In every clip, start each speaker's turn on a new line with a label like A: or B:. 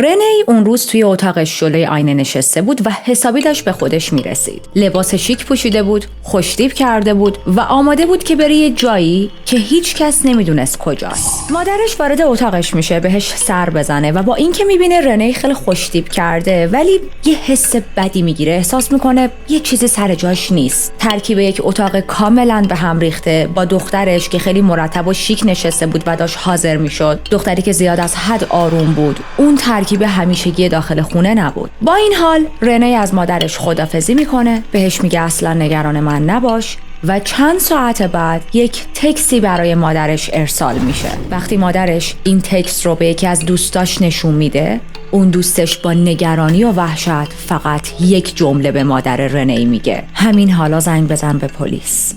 A: رنی اون روز توی اتاقش جلوی آینه نشسته بود و حسابی داشت به خودش میرسید. لباس شیک پوشیده بود، خوشتیپ کرده بود و آماده بود که بره یه جایی که هیچ کس نمیدونست کجاست. مادرش وارد اتاقش میشه بهش سر بزنه و با اینکه میبینه رنی خیلی خوشتیپ کرده ولی یه حس بدی میگیره، احساس میکنه یه چیزی سر جاش نیست. ترکیب یک اتاق کاملا به هم ریخته با دخترش که خیلی مرتب و شیک نشسته بود و داشت حاضر میشد، دختری که زیاد از حد آروم بود، اون ترکیب همیشگی داخل خونه نبود. با این حال رنی از مادرش خداحافظی میکنه، بهش میگه اصلا نگران من نباش و چند ساعت بعد یک تکسی برای مادرش ارسال میشه. وقتی مادرش این تکست رو به یکی از دوستاش نشون میده، اون دوستش با نگرانی و وحشت فقط یک جمله به مادر رنی میگه: همین حالا زنگ بزن به پلیس.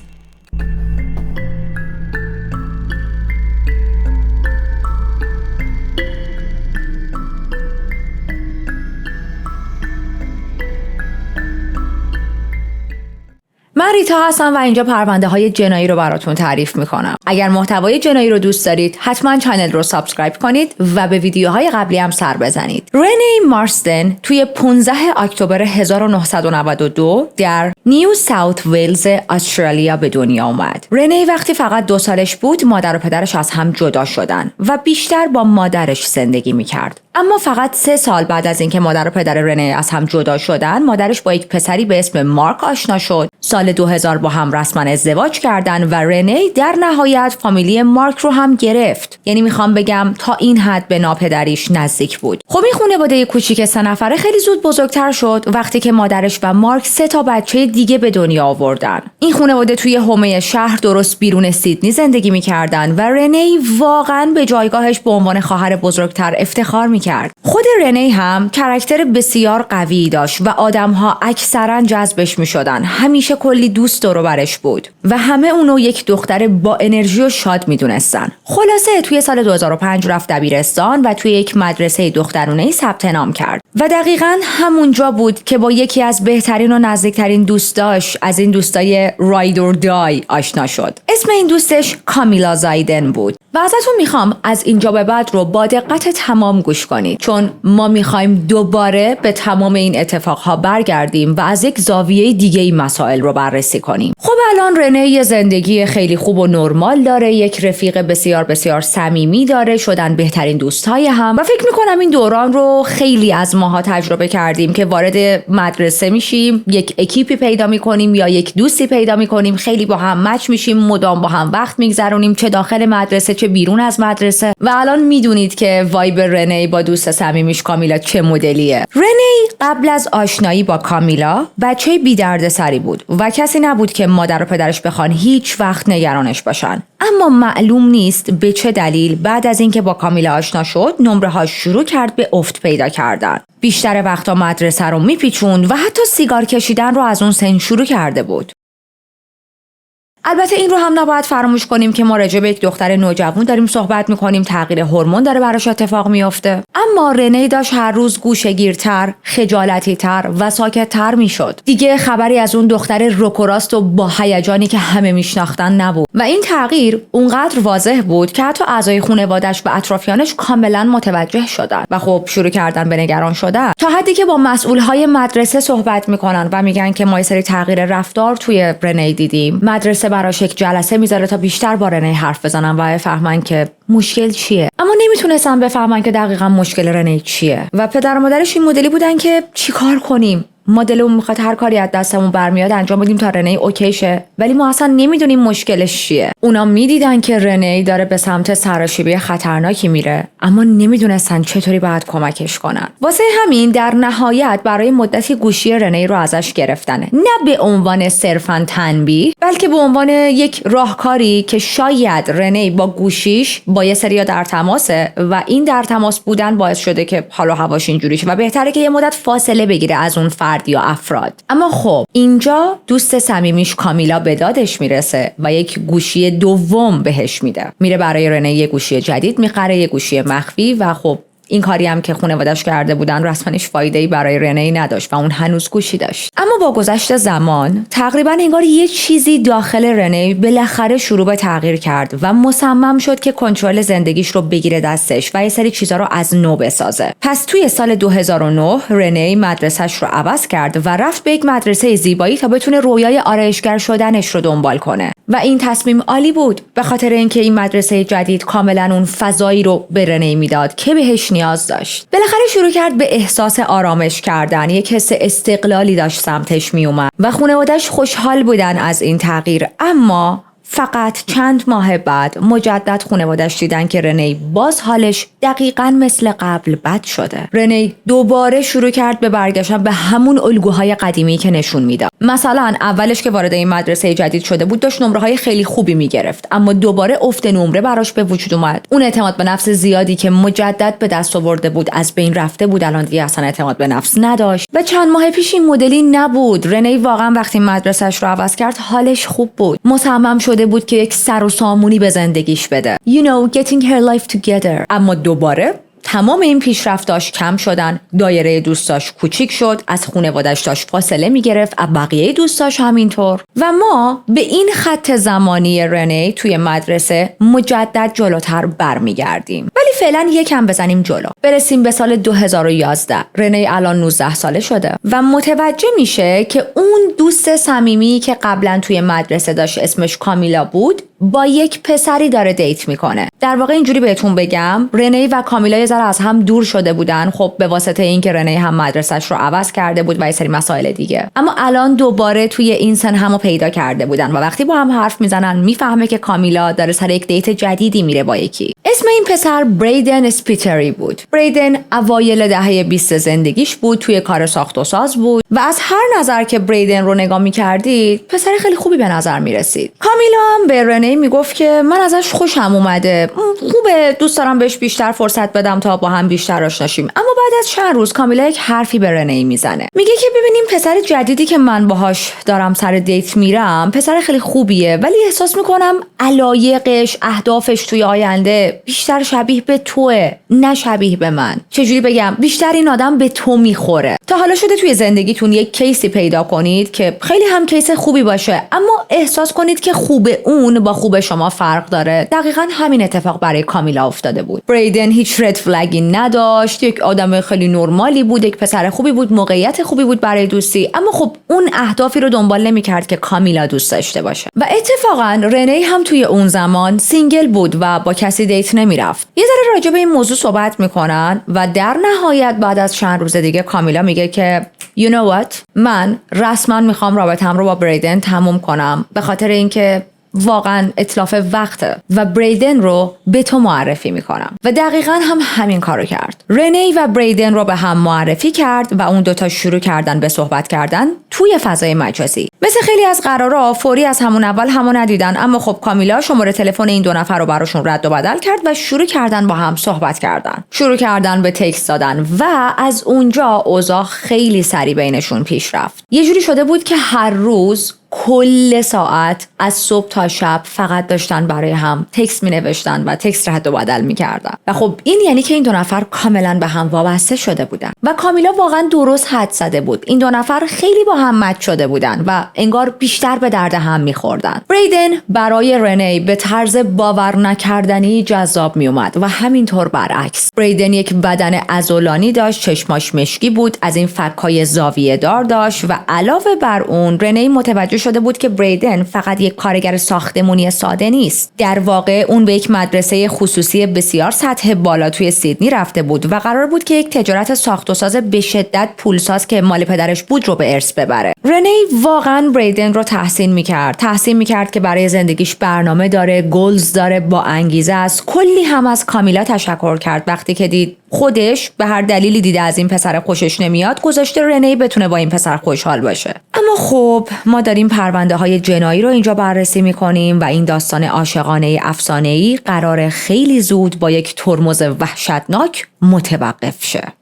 A: من ریتا هستم و اینجا پرونده های جنایی رو براتون تعریف میکنم. اگر محتوای جنایی رو دوست دارید حتما کانال رو سابسکرایب کنید و به ویدیوهای قبلی هم سر بزنید. رنی مارستن توی 15 اکتبر 1992 در نیو ساوت ویلز استرالیا به دنیا اومد. رنی وقتی فقط 2 سالش بود مادر و پدرش از هم جدا شدن و بیشتر با مادرش زندگی میکرد. اما فقط 3 سال بعد از اینکه مادر و پدر رنی از هم جدا شدن، مادرش با یک پسری به اسم مارک آشنا شد. سال 2000 با هم رسما ازدواج کردن و رنی در نهایت فامیلی مارک رو هم گرفت. یعنی میخوام بگم تا این حد به ناپدریش نزدیک بود. خب این خانواده کوچیک 3 نفره خیلی زود بزرگتر شد وقتی که مادرش و مارک 3 تا بچه دیگه به دنیا آوردن. این خانواده توی حومه شهر درست بیرون سیدنی زندگی میکردن و رنی واقعا به جایگاهش به عنوان خواهر بزرگتر افتخار میکرد. خود رنی هم کاراکتر بسیار قوی داشت و آدم‌ها اکثرا جذبش میشدن. همیشه کلی دوست دور و برش بود و همه اونو یک دختر با انرژی و شاد میدونستن. خلاصه توی سال 2005 رفت دبیرستان و توی یک مدرسه دخترونه‌ای ثبت نام کرد و دقیقاً همونجا بود که با یکی از بهترین و نزدیکترین دوستاش از این دوستای راید اور دای آشنا شد. اسم این دوستش کامیلا زایدن بود و ازتون میخوام از اینجا به بعد رو با دقت تمام گوش کنید چون ما میخوایم دوباره به تمام این اتفاقها برگردیم و از یک زاویه دیگه این مسائل رو بررسی کنیم. خب الان رنی یه زندگی خیلی خوب و نرمال داره، یک رفیق بسیار بسیار صمیمی داره، شدن بهترین دوستای هم و فکر میکنم این دوران رو خیلی از ماها تجربه کردیم که وارد مدرسه میشیم، یک اکیپی پیدا میکنیم یا یک دوستی پیدا میکنیم، خیلی با هم مچ میشیم، مدام با هم وقت میگذرونیم، چه داخل مدرسه چه بیرون از مدرسه و الان میدونید که وایب رنی با دوست صمیمیش کامیلا چه مدلیه. رنی قبل از آشنایی با کامیلا بچه بی دردسری بود و کسی نبود که مادر و پدرش بخوان هیچ وقت نگرانش باشن. اما معلوم نیست به چه دلیل بعد از اینکه با کامیلا آشنا شد نمره‌هاش شروع کرد به افت پیدا کردن. بیشتر وقتا مدرسه رو میپیچوند و حتی سیگار کشیدن رو از اون سن شروع کرده بود. البته این رو هم نباید فراموش کنیم که ما راجع به یک دختر نوجوان داریم صحبت میکنیم، تغییر هورمون داره براش اتفاق میفته. اما رنی داشت هر روز گوشه‌گیرتر، خجالتی‌تر و ساکت‌تر میشد. دیگه خبری از اون دختر روکراست و با هیجانی که همه میشناختن نبود و این تغییر اونقدر واضح بود که حتی اعضای خانواده‌اش و اطرافیانش کاملا متوجه شدن و خب شروع کردن به نگران شدن تا حدی که با مسئولهای مدرسه صحبت میکنن و میگن که ما یه سری تغییر رفتار توی رنی دیدیم. مدرسه براش یک جلسه میذاره تا بیشتر با رنی حرف بزنن و بفهمن که مشکل چیه، اما نمیتونستن بفهمن که دقیقاً مشکل رنی چیه و پدر و مادرش این مدلی بودن که چیکار کنیم، ما دلمون میخواد هر کاری از دستمون برمیاد انجام بدیم تا رنی اوکی شه، ولی ما اصلا نمیدونیم مشکلش چیه. اونا میدیدن که رنی داره به سمت سراشیبی خطرناکی میره اما نمیدونستن چطوری باید کمکش کنن. واسه همین در نهایت برای مدتی گوشی رنی رو ازش گرفتن، نه به عنوان صرفاً تنبیه بلکه به عنوان یک راهکاری که شاید رنی با گوشیش با یه سریا در تماسه و این در تماس بودن باعث شده که حال و هواش اینجوری شه و بهتره که یه مدت فاصله بگیره از اون یا افراد. اما خب اینجا دوست صمیمیش کامیلا به دادش میرسه و یک گوشی دوم بهش میده. میره برای رنی یه گوشی جدید میخره، یه گوشی مخفی و خب این کاری هم که خانواده‌اش کرده بودن رسماًش فایده‌ای برای رنی نداشت و اون هنوز گوشی داشت. اما با گذشت زمان تقریباً انگار یه چیزی داخل رنی بالاخره شروع به تغییر کرد و مصمم شد که کنترل زندگیش رو بگیره دستش و یه سری چیزا رو از نو بسازه. پس توی سال 2009 رنی مدرسه‌اش رو عوض کرد و رفت به یک مدرسه زیبایی تا بتونه رویای آرایشگر شدنش رو دنبال کنه. و این تصمیم عالی بود به خاطر اینکه این مدرسه جدید کاملا اون فضایی رو به رنی میداد که بهش نیاز داشت. بالاخره شروع کرد به احساس آرامش کردن، یک حس استقلالی داشت سمتش میومد و خانواده‌اش خوشحال بودن از این تغییر. اما فقط چند ماه بعد مجدد خانواده‌اش دیدن که رنی باز حالش دقیقاً مثل قبل بد شده. رنی دوباره شروع کرد به برگشتن به همون الگوهای قدیمی که نشون میداد. مثلا اولش که وارد این مدرسه جدید شده بود داشت نمره‌های خیلی خوبی میگرفت، اما دوباره افت نمره براش به وجود اومد. اون اعتماد به نفس زیادی که مجدد به دست آورده بود از بین رفته بود، الان دیگه اصلا اعتماد به نفس نداشت. و چند ماه پیش این مدلی نبود. رنی واقعا وقتی مدرسه‌اش رو عوض کرد حالش خوب بود. مصمم شده بود که یک سر و سامونی به زندگیش بده. getting her life together. اما دوباره تمام این پیشرفتاش کم شدن، دایره دوستاش کوچیک شد، از خانواده‌اش داشت فاصله میگرفت، از بقیه دوستاش همینطور. و ما به این خط زمانی رنی توی مدرسه مجدد جلوتر برمیگردیم. ولی فعلا یکم بزنیم جلو. برسیم به سال 2011. رنی الان 19 ساله شده و متوجه میشه که اون دوست صمیمی که قبلا توی مدرسه داشت اسمش کامیلا بود با یک پسری داره دیت میکنه. در واقع اینجوری بهتون بگم رنی و کامیلا یه ذره از هم دور شده بودن، خب به واسطه اینکه رنی هم مدرسه‌اش رو عوض کرده بود و یه سری مسائل دیگه. اما الان دوباره توی این سن همو پیدا کرده بودن و وقتی با هم حرف میزنن میفهمه که کامیلا داره سر یک دیت جدیدی میره با یکی. اسم این پسر بریدن اسپیتری بود. بریدن اوایل دهه 20 زندگیش بود، توی کار ساخت و ساز بود و از هر نظر که بریدن رو نگاه می‌کردید پسر خیلی خوبی به نظر می‌رسید. کامیلا هم به رنی میگفت که من ازش خوشم اومده، خوبه، دوست دارم بهش بیشتر فرصت بدم تا با هم بیشتر آشنا شیم. اما بعد از چند روز کامیلا یک حرفی به رنی میزنه. میگه که ببینیم پسر جدیدی که من باهاش دارم سر دیت میرم پسر خیلی خوبیه، ولی احساس میکنم علایقش، اهدافش توی آینده بیشتر شبیه به توئه نه شبیه به من. چجوری بگم؟ بیشتر این آدم به تو میخوره. تا حالا شده توی زندگیتون یک کیسی پیدا کنید که خیلی هم کیس خوبی باشه اما احساس کنید که خوب اون با خوب شما فرق داره؟ دقیقاً همین اتفاق برای کامیلا افتاده بود. بریدن هیچ رد فلگی نداشت، یک آدم خیلی نرمالی بود، یک پسر خوبی بود، موقعیت خوبی بود برای دوستی، اما خب اون اهدافی رو دنبال نمی‌کرد که کامیلا دوست داشته باشه. و اتفاقاً رنی هم توی اون زمان سینگل بود و با کسی دیت نمیرفت. یه ذره راجع به این موضوع صحبت میکنن و در نهایت بعد از چند روز دیگه کامیلا میگه که you know what، من رسما میخوام رابطه‌ام رو با بریدن تموم کنم به خاطر اینکه واقعا اتلاف وقته و بریدن رو به تو معرفی میکنم. و دقیقاً هم همین کارو کرد. رنی و بریدن رو به هم معرفی کرد و اون دوتا شروع کردن به صحبت کردن توی فضای مجازی. مثل خیلی از قرارا فوری از همون اول همو ندیدن، اما خب کامیلا شماره تلفن این دو نفر رو براشون رد و بدل کرد و شروع کردن با هم صحبت کردن. شروع کردن به تکست دادن و از اونجا اوضاع خیلی سریع بینشون پیش رفت. یه جوری شده بود که هر روز کل ساعت از صبح تا شب فقط داشتن برای هم تکست می نوشتن و تکست رد و بدل می کردن. و خب این یعنی که این دو نفر کاملا به هم وابسته شده بودن و کامیلا واقعا درست حد زده بود. این دو نفر خیلی با هم مچ شده بودن و انگار بیشتر به درد هم می خوردن. بریدن برای رنی به طرز باور نکردنی جذاب می اومد و همینطور برعکس. بریدن یک بدن عضلانی داشت، چشماش مشکی بود، از این فک‌های زاویه دار داشت و علاوه بر اون رنی متوجه شده بود که بریدن فقط یک کارگر ساختمانی ساده نیست. در واقع اون به یک مدرسه خصوصی بسیار سطح بالا توی سیدنی رفته بود و قرار بود که یک تجارت ساخت و ساز به شدت پولساز که مال پدرش بود رو به ارث ببره. رنی واقعا بریدن رو تحسین میکرد که برای زندگیش برنامه داره، گلز داره، با انگیزه است. کلی هم از کامیلا تشکر کرد وقتی که دید خودش به هر دلیلی دیده از این پسر خوشش نمیاد، گذاشته رنی بتونه با این پسر خوشحال باشه. اما خب ما داریم پرونده های جنایی رو اینجا بررسی میکنیم و این داستان عاشقانه افسانه‌ای قراره خیلی زود با یک ترمز وحشتناک متوقف شه.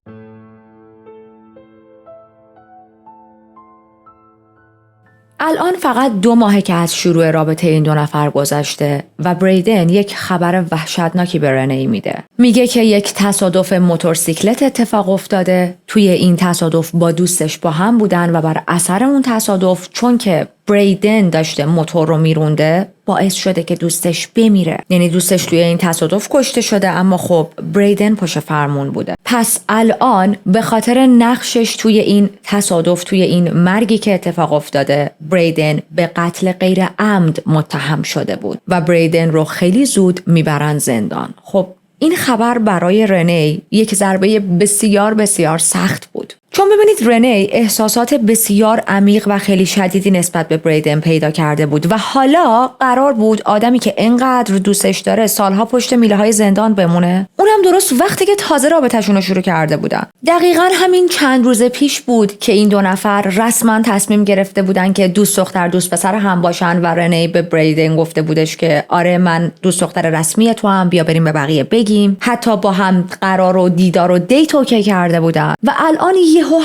A: الان فقط 2 ماهه که از شروع رابطه این 2 نفر گذشته و بریدن یک خبر وحشتناکی به رنی میده. میگه که یک تصادف موتورسیکلت اتفاق افتاده. توی این تصادف با دوستش با هم بودن و بر اثر اون تصادف، چون که بریدن داشته موتور رو میرونده، باعث شده که دوستش بمیره. یعنی دوستش توی این تصادف کشته شده، اما خب بریدن پشت فرمون بوده. پس الان به خاطر نقشش توی این تصادف، توی این مرگی که اتفاق افتاده، بریدن به قتل غیر عمد متهم شده بود و بریدن رو خیلی زود میبرن زندان. خب این خبر برای رنی یک ضربه بسیار بسیار سخت بود. چون ببینید رنی احساسات بسیار عمیق و خیلی شدیدی نسبت به بریدن پیدا کرده بود و حالا قرار بود آدمی که انقدر دوستش داره سالها پشت میله های زندان بمونه، اونم درست وقتی که تازه رابطه‌شون رو شروع کرده بودن. دقیقاً همین چند روز پیش بود که این 2 نفر رسما تصمیم گرفته بودن که دوست دختر دوست پسر هم باشن و رنی به بریدن گفته بودش که آره من دوست دختر رسمی تو هم، بیا بریم به بقیه بگیم. حتی با هم قرار و دیدار و دیت اوکی کرده بودن و الان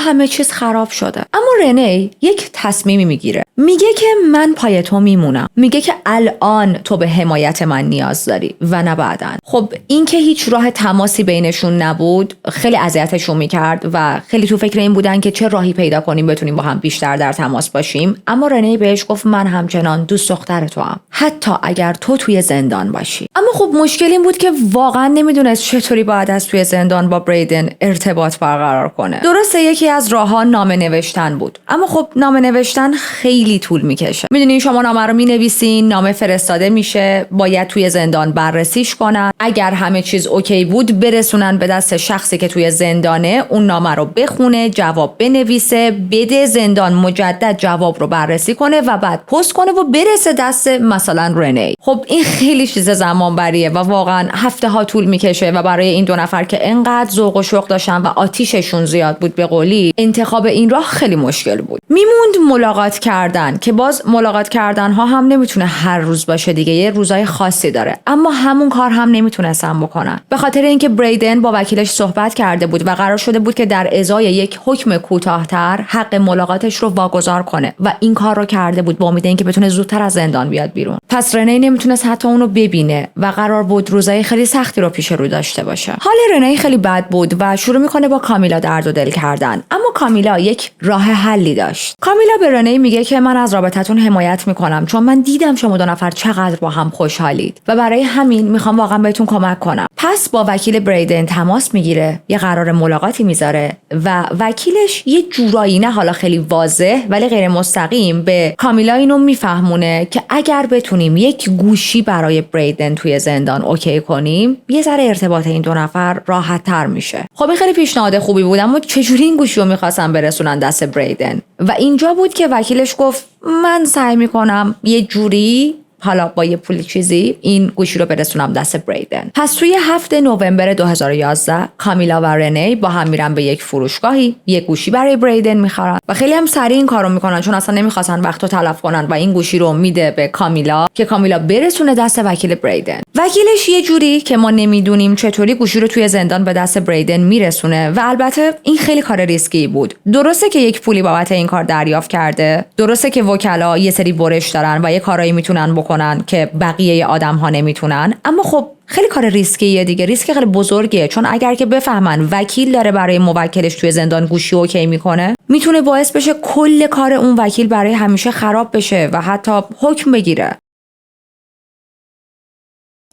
A: همه چیز خراب شده. اما رنی یک تصمیمی میگیره. میگه که من پای تو میمونم. میگه که الان تو به حمایت من نیاز داری و نه بعداً. خب این که هیچ راه تماسی بینشون نبود خیلی اذیتشون میکرد و خیلی تو فکر این بودن که چه راهی پیدا کنیم بتونیم با هم بیشتر در تماس باشیم. اما رنی بهش گفت من همچنان دوست دختر تو هم، حتی اگر تو توی زندان باشی. اما خب مشکل این بود که واقعا نمیدونست چطوری باید از توی زندان با بریدن ارتباط برقرار کنه. درسته یکی از راه‌ها نامه نوشتن بود، اما خب نامه نوشتن خیلی طول میکشه. میدونین شما نامه رو مینویسین، نامه فرستاده میشه، باید توی زندان بررسیش کنن، اگر همه چیز اوکی بود برسونن به دست شخصی که توی زندانه، اون نامه رو بخونه، جواب بنویسه، بده، زندان مجدد جواب رو بررسی کنه و بعد پست کنه و برسه دست مثلا رنی. خب این خیلی چیز زمان بریه و واقعا هفته ها طول میکشه و برای این 2 نفر که انقدر ذوق و شوق داشتن و آتیششون زیاد بود به قولی، انتخاب این راه خیلی مشکل بود. میموند ملاقات کردن که باز ملاقات کردن ها هم نمیتونه هر روز باشه دیگه، یه روزای خاصی داره، اما همون کار هم نمیتونستن بکنن به خاطر اینکه بریدن با وکیلش صحبت کرده بود و قرار شده بود که در ازای یک حکم کوتاه‌تر حق ملاقاتش رو واگذار کنه و این کار رو کرده بود با امید اینکه بتونه زودتر از زندان بیاد بیرون. پس رنی نمیتونست حتی اونو ببینه و قرار بود روزای خیلی سختی رو پیش رو داشته باشه. حال رنی خیلی بد بود و شروع میکنه با کامیلا درد و دل کردن. اما کامیلا یک راه حلی داشت. کامیلا به رنی میگه که من از رابطتون حمایت میکنم چون من دیدم شما 2 نفر چقدر با هم خوشحالید و برای همین میخوام واقعا بهتون کمک کنم. پس با وکیل بریدن تماس میگیره، یه قرار ملاقاتی میذاره و وکیلش یه جورایی، نه حالا خیلی واضح ولی غیر مستقیم، به کامیلا اینو میفهمونه که اگر بتونیم یک گوشی برای بریدن توی زندان اوکی کنیم، یه ذره ارتباط این 2 نفر راحت تر میشه. خب این خیلی پیشنهاد خوبی بود، اما چجوری این گوشی رو میخواستن برسونن دست بریدن؟ و اینجا بود که وکیلش گفت من سعی میکنم یه جوری، حالا با یه پول چیزی، این گوشی رو برسونم دست بریدن. پس توی 7 نوامبر 2011 کامیلا و رنی با هم میرن به یک فروشگاهی، یک گوشی برای بریدن میخرن و خیلی هم سریع این کارو میکنن چون اصلا نمیخواستن وقتو تلف کنن و این گوشی رو میده به کامیلا که کامیلا برسونه دست وکیل بریدن. وکیلش یه جوری که ما نمیدونیم چطوری گوشی رو توی زندان به دست بریدن میرسونه و البته این خیلی کار ریسکی بود. درسته که یک پولی بابت این کار دریافت کرده، درسته که وکلا یه سری برش دارن و یه کارایی میتونن بکنن که بقیه آدم‌ها نمیتونن، اما خب خیلی کار ریسکیه دیگه، ریسک خیلی بزرگیه، چون اگر که بفهمن وکیل داره برای موکلش توی زندان گوشی اوکی میکنه، میتونه باعث بشه کل کار اون وکیل برای همیشه خراب بشه و حتی حکم بگیره.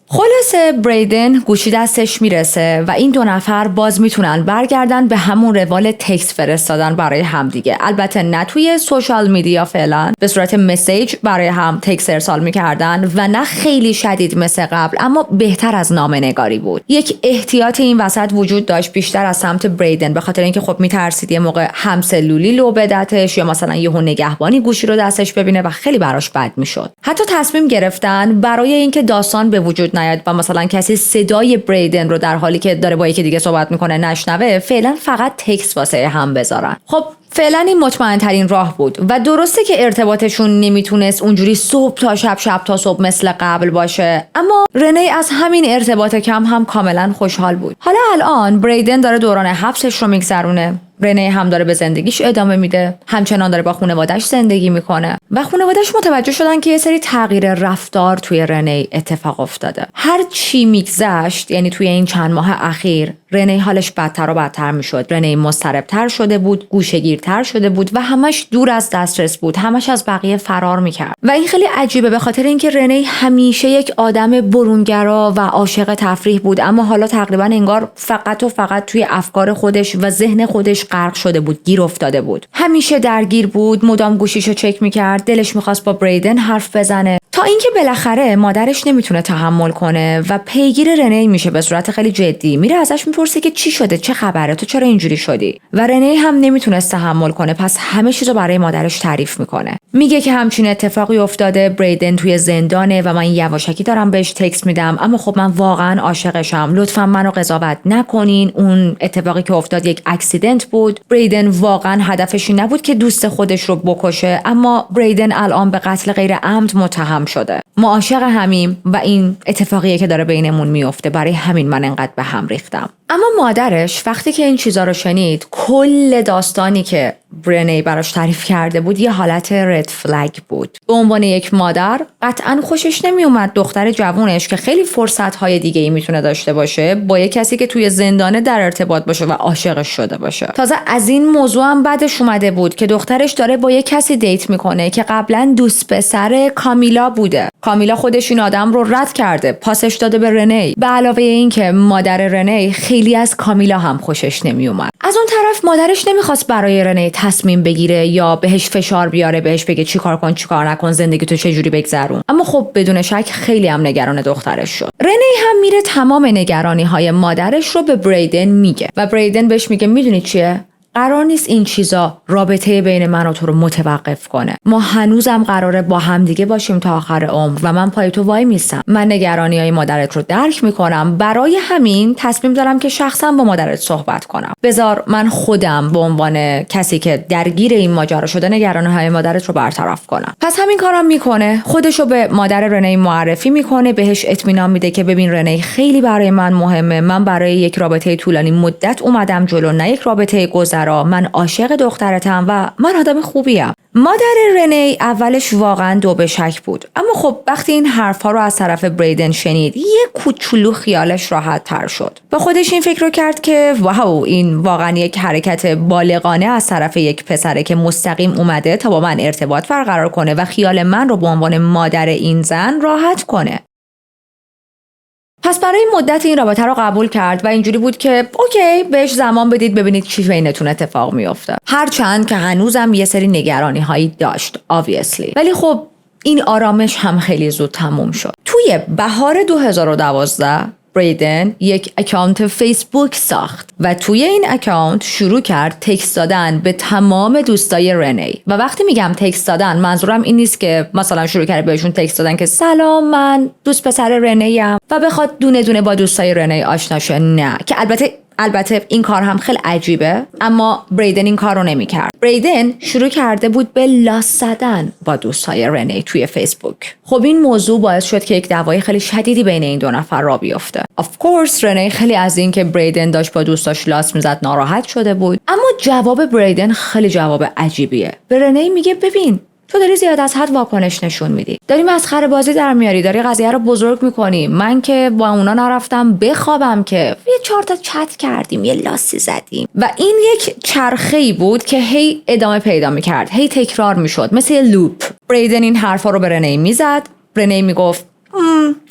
A: خلاصه بریدن گوشی دستش میرسه و این 2 نفر باز میتونن برگردن به همون روال تکست فرستادن برای همدیگه. البته نه توی سوشال میدیا فعلا، به صورت مسیج برای هم تکست ارسال میکردن و نه خیلی شدید مثل قبل، اما بهتر از نامه‌نگاری بود. یک احتیاط این وسط وجود داشت بیشتر از سمت بریدن، به خاطر اینکه خب میترسید یه موقع همسلولی لو بدتش یا مثلا یهو نگهبانی گوشی رو دستش ببینه و خیلی براش بد میشد. حتی تصمیم گرفتن برای اینکه داستان به وجود نیاد و مثلا کسی صدای بریدن رو در حالی که داره با یکی دیگه صحبت میکنه نشنوه، فعلا فقط تکست واسه هم بذارن. خب فعلا این مطمئن ترین راه بود و درسته که ارتباطشون نمیتونست اونجوری صبح تا شب، شب تا صبح مثل قبل باشه، اما رنی از همین ارتباط کم هم کاملا خوشحال بود. حالا الان بریدن داره دوران حبسش رو میگذرونه، رنی هم داره به زندگیش ادامه میده، همچنان داره با خانواده‌اش زندگی میکنه و خانواده‌اش متوجه شدن که یه سری تغییر رفتار توی رنی اتفاق افتاده. هر چی میگذشت، یعنی توی این چند ماه اخیر رنی حالش بدتر و بدتر میشد. رنی مضطرب‌تر شده بود، گوشه‌گیرتر شده بود و همش دور از دسترس بود، همش از بقیه فرار میکرد. و این خیلی عجیبه به خاطر اینکه رنی همیشه یک آدم برونگرا و عاشق تفریح بود، اما حالا تقریبا انگار فقط توی افکار خودش و ذهن خودش غرق شده بود، گیر افتاده بود. همیشه درگیر بود، مدام گوشیشو چک میکرد، دلش میخواست با بریدن حرف بزنه، تا اینکه بالاخره مادرش نمیتونه تحمل کنه و پیگیر رنی میشه به صورت خیلی جدی. میره ازش میپرسه که چی شده، چه خبره، تو چرا اینجوری شدی؟ و رنی هم نمیتونست تحمل کنه، پس همه چیزو برای مادرش تعریف میکنه. میگه که همچین اتفاقی افتاده، بریدن توی زندانه و من یواشکی دارم بهش تکست میدم، اما خب من واقعا عاشقشم، لطفا منو قضاوت نکنین، اون اتفاقی که افتاد یک اکسیدنت بود. بریدن واقعا هدفش این نبود که دوست خودش رو بکشه، اما بریدن الان به قتل غیر عمد متهم شده. ما عاشق همیم و این اتفاقیه که داره بینمون میفته، برای همین من انقدر به هم ریختم. اما مادرش وقتی که این چیزا رو شنید، کل داستانی که رنی براش تعریف کرده بود یه حالت رد فلگ بود. به عنوان یک مادر قطعاً خوشش نمی اومد دختر جوونش که خیلی فرصت‌های دیگه‌ای میتونه داشته باشه با یک کسی که توی زندانه در ارتباط باشه و عاشقش شده باشه. تازه از این موضوع هم بعدش اومده بود که دخترش داره با یک کسی دیت میکنه که قبلا دوست پسر کامیلا بوده. کامیلا خودش این آدم رو رد کرده، پاسش داده به رنی. به علاوه این که مادر رنی خیلی از کامیلا هم خوشش نمی اومد. از اون طرف مادرش نمیخواست برای رنی تصمیم بگیره یا بهش فشار بیاره، بهش بگه چی کار کن چی کار نکن، زندگی تو چجوری بگذرون. اما خب بدون شک خیلی هم نگران دخترش شد. رنی هم میره تمام نگرانی های مادرش رو به بریدن میگه و بریدن بهش میگه میدونی چیه؟ قرار نیست این چیزا رابطه بین من و تو رو متوقف کنه. ما هنوزم قراره با هم دیگه باشیم تا آخر عمر و من پای تو وای میستم. من نگرانیای مادرت رو درک میکنم، برای همین تصمیم دارم که شخصا با مادرت صحبت کنم. بذار من خودم به عنوان کسی که درگیر این ماجرا شده نگرانی‌های مادرت رو برطرف کنم. پس همین کارم میکنه. خودشو به مادر رنی معرفی میکنه، بهش اطمینان میده که ببین رنی خیلی برای من مهمه. من برای یک رابطه طولانی مدت اومدم جلو، نه یک رابطه گذرا. من عاشق دخترتم و من آدم خوبیم. مادر رنی اولش واقعا دو به شک بود، اما خب وقتی این حرفا رو از طرف بریدن شنید یه کوچولو خیالش راحت تر شد. با خودش این فکر رو کرد که واو، این واقعا یک حرکت بالغانه از طرف یک پسره که مستقیم اومده تا با من ارتباط برقرار کنه و خیال من رو به عنوان مادر این زن راحت کنه. پس برای مدت این رابطه رو قبول کرد و اینجوری بود که اوکی، بهش زمان بدید ببینید چی بینتون اتفاق میفته. هرچند که هنوزم یه سری نگرانی هایی داشت obviously، ولی خب این آرامش هم خیلی زود تموم شد. توی بهار 2012 بریدن یک اکانت فیسبوک ساخت و توی این اکانت شروع کرد تکست دادن به تمام دوستای رنی. و وقتی میگم تکست دادن، منظورم این نیست که مثلا شروع کرد بهشون تکست دادن که سلام من دوست پسر رنی ام و بخواد دونه دونه با دوستای رنی آشنا شه. نه، که البته این کار هم خیلی عجیبه، اما بریدن این کار رو نمی کرد. بریدن شروع کرده بود به لاس زدن با دوستای رنی توی فیسبوک. خب این موضوع باعث شد که یک دعوای خیلی شدیدی بین این دو نفر را بیفته. of course رنی خیلی از این که بریدن داشت با دوستاش لاس میزد ناراحت شده بود، اما جواب بریدن خیلی جواب عجیبیه. به رنی میگه ببین تو داری زیاد از حد واکنش نشون میدی، داری مسخره بازی در میاری، داری قضیه رو بزرگ میکنی. من که با اونا نرفتم بخوابم که یه 4 تا چت کردیم، یه لاسی زدیم و این یک چرخه‌ای بود که هی ادامه پیدا میکرد، هی تکرار میشد مثل یه لوپ. بریدن این حرفا رو به رنی میزد، رنی میگفت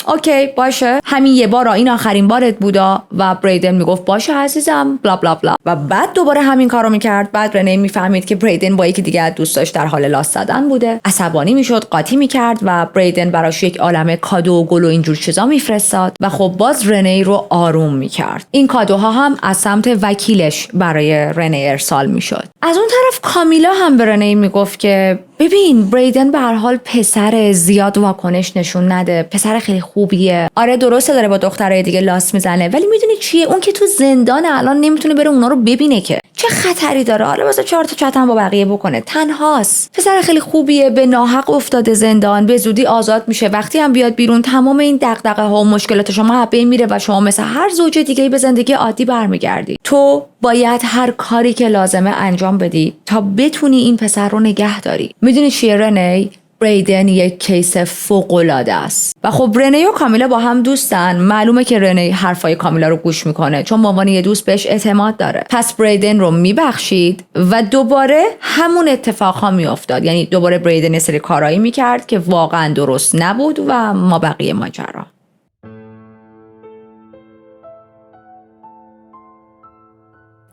A: اوکی باشه، همین یه بار، این آخرین بارت بودا. و بریدن میگفت باشه عزیزم بلا بلا بلا و بعد دوباره همین کارو میکرد. بعد رنی میفهمید که بریدن با یکی دیگه از دوستاش در حال لاس زدن بوده، عصبانی میشد، قاطی میکرد و بریدن براش یک عالمه کادو و گل و اینجور چیزا میفرستاد و خب باز رنی رو آروم میکرد. این کادوها هم از سمت وکیلش برای رنی ارسال میشد. از اون طرف کامیلا هم به رنی میگفت که ببین بریدن به هر حال پسر زیاد واکنش نشون نده، پسر خیلی خوبیه. آره درسته داره با دخترای دیگه لاس میزنه، ولی میدونی چیه؟ اون که تو زندان الان نمیتونه بره اونا رو ببینه که چه خطری داره. حالا واسه 4 تا چت هم با بقیه بکنه، تنهاست. پسر خیلی خوبیه، به ناحق افتاده زندان، به زودی آزاد میشه. وقتی هم بیاد بیرون تمام این دغدغه ها و مشکلات شما از بین میره و شما مثل هر زوج دیگه به زندگی عادی برمیگردی. تو باید هر کاری که لازمه انجام بدی تا بتونی این پسر رو نگه داری. میدونی چیه رنی؟ بریدن یک کیس فوق‌العاده است و خب رنی و کامیلا با هم دوستن. معلومه که رنی حرفای کامیلا رو گوش میکنه چون به عنوان یه دوست بهش اعتماد داره. پس بریدن رو میبخشید و دوباره همون اتفاقها میافتاد. یعنی دوباره بریدن یه سری کارایی میکرد که واقعا درست نبود و ما بقیه ماجرا.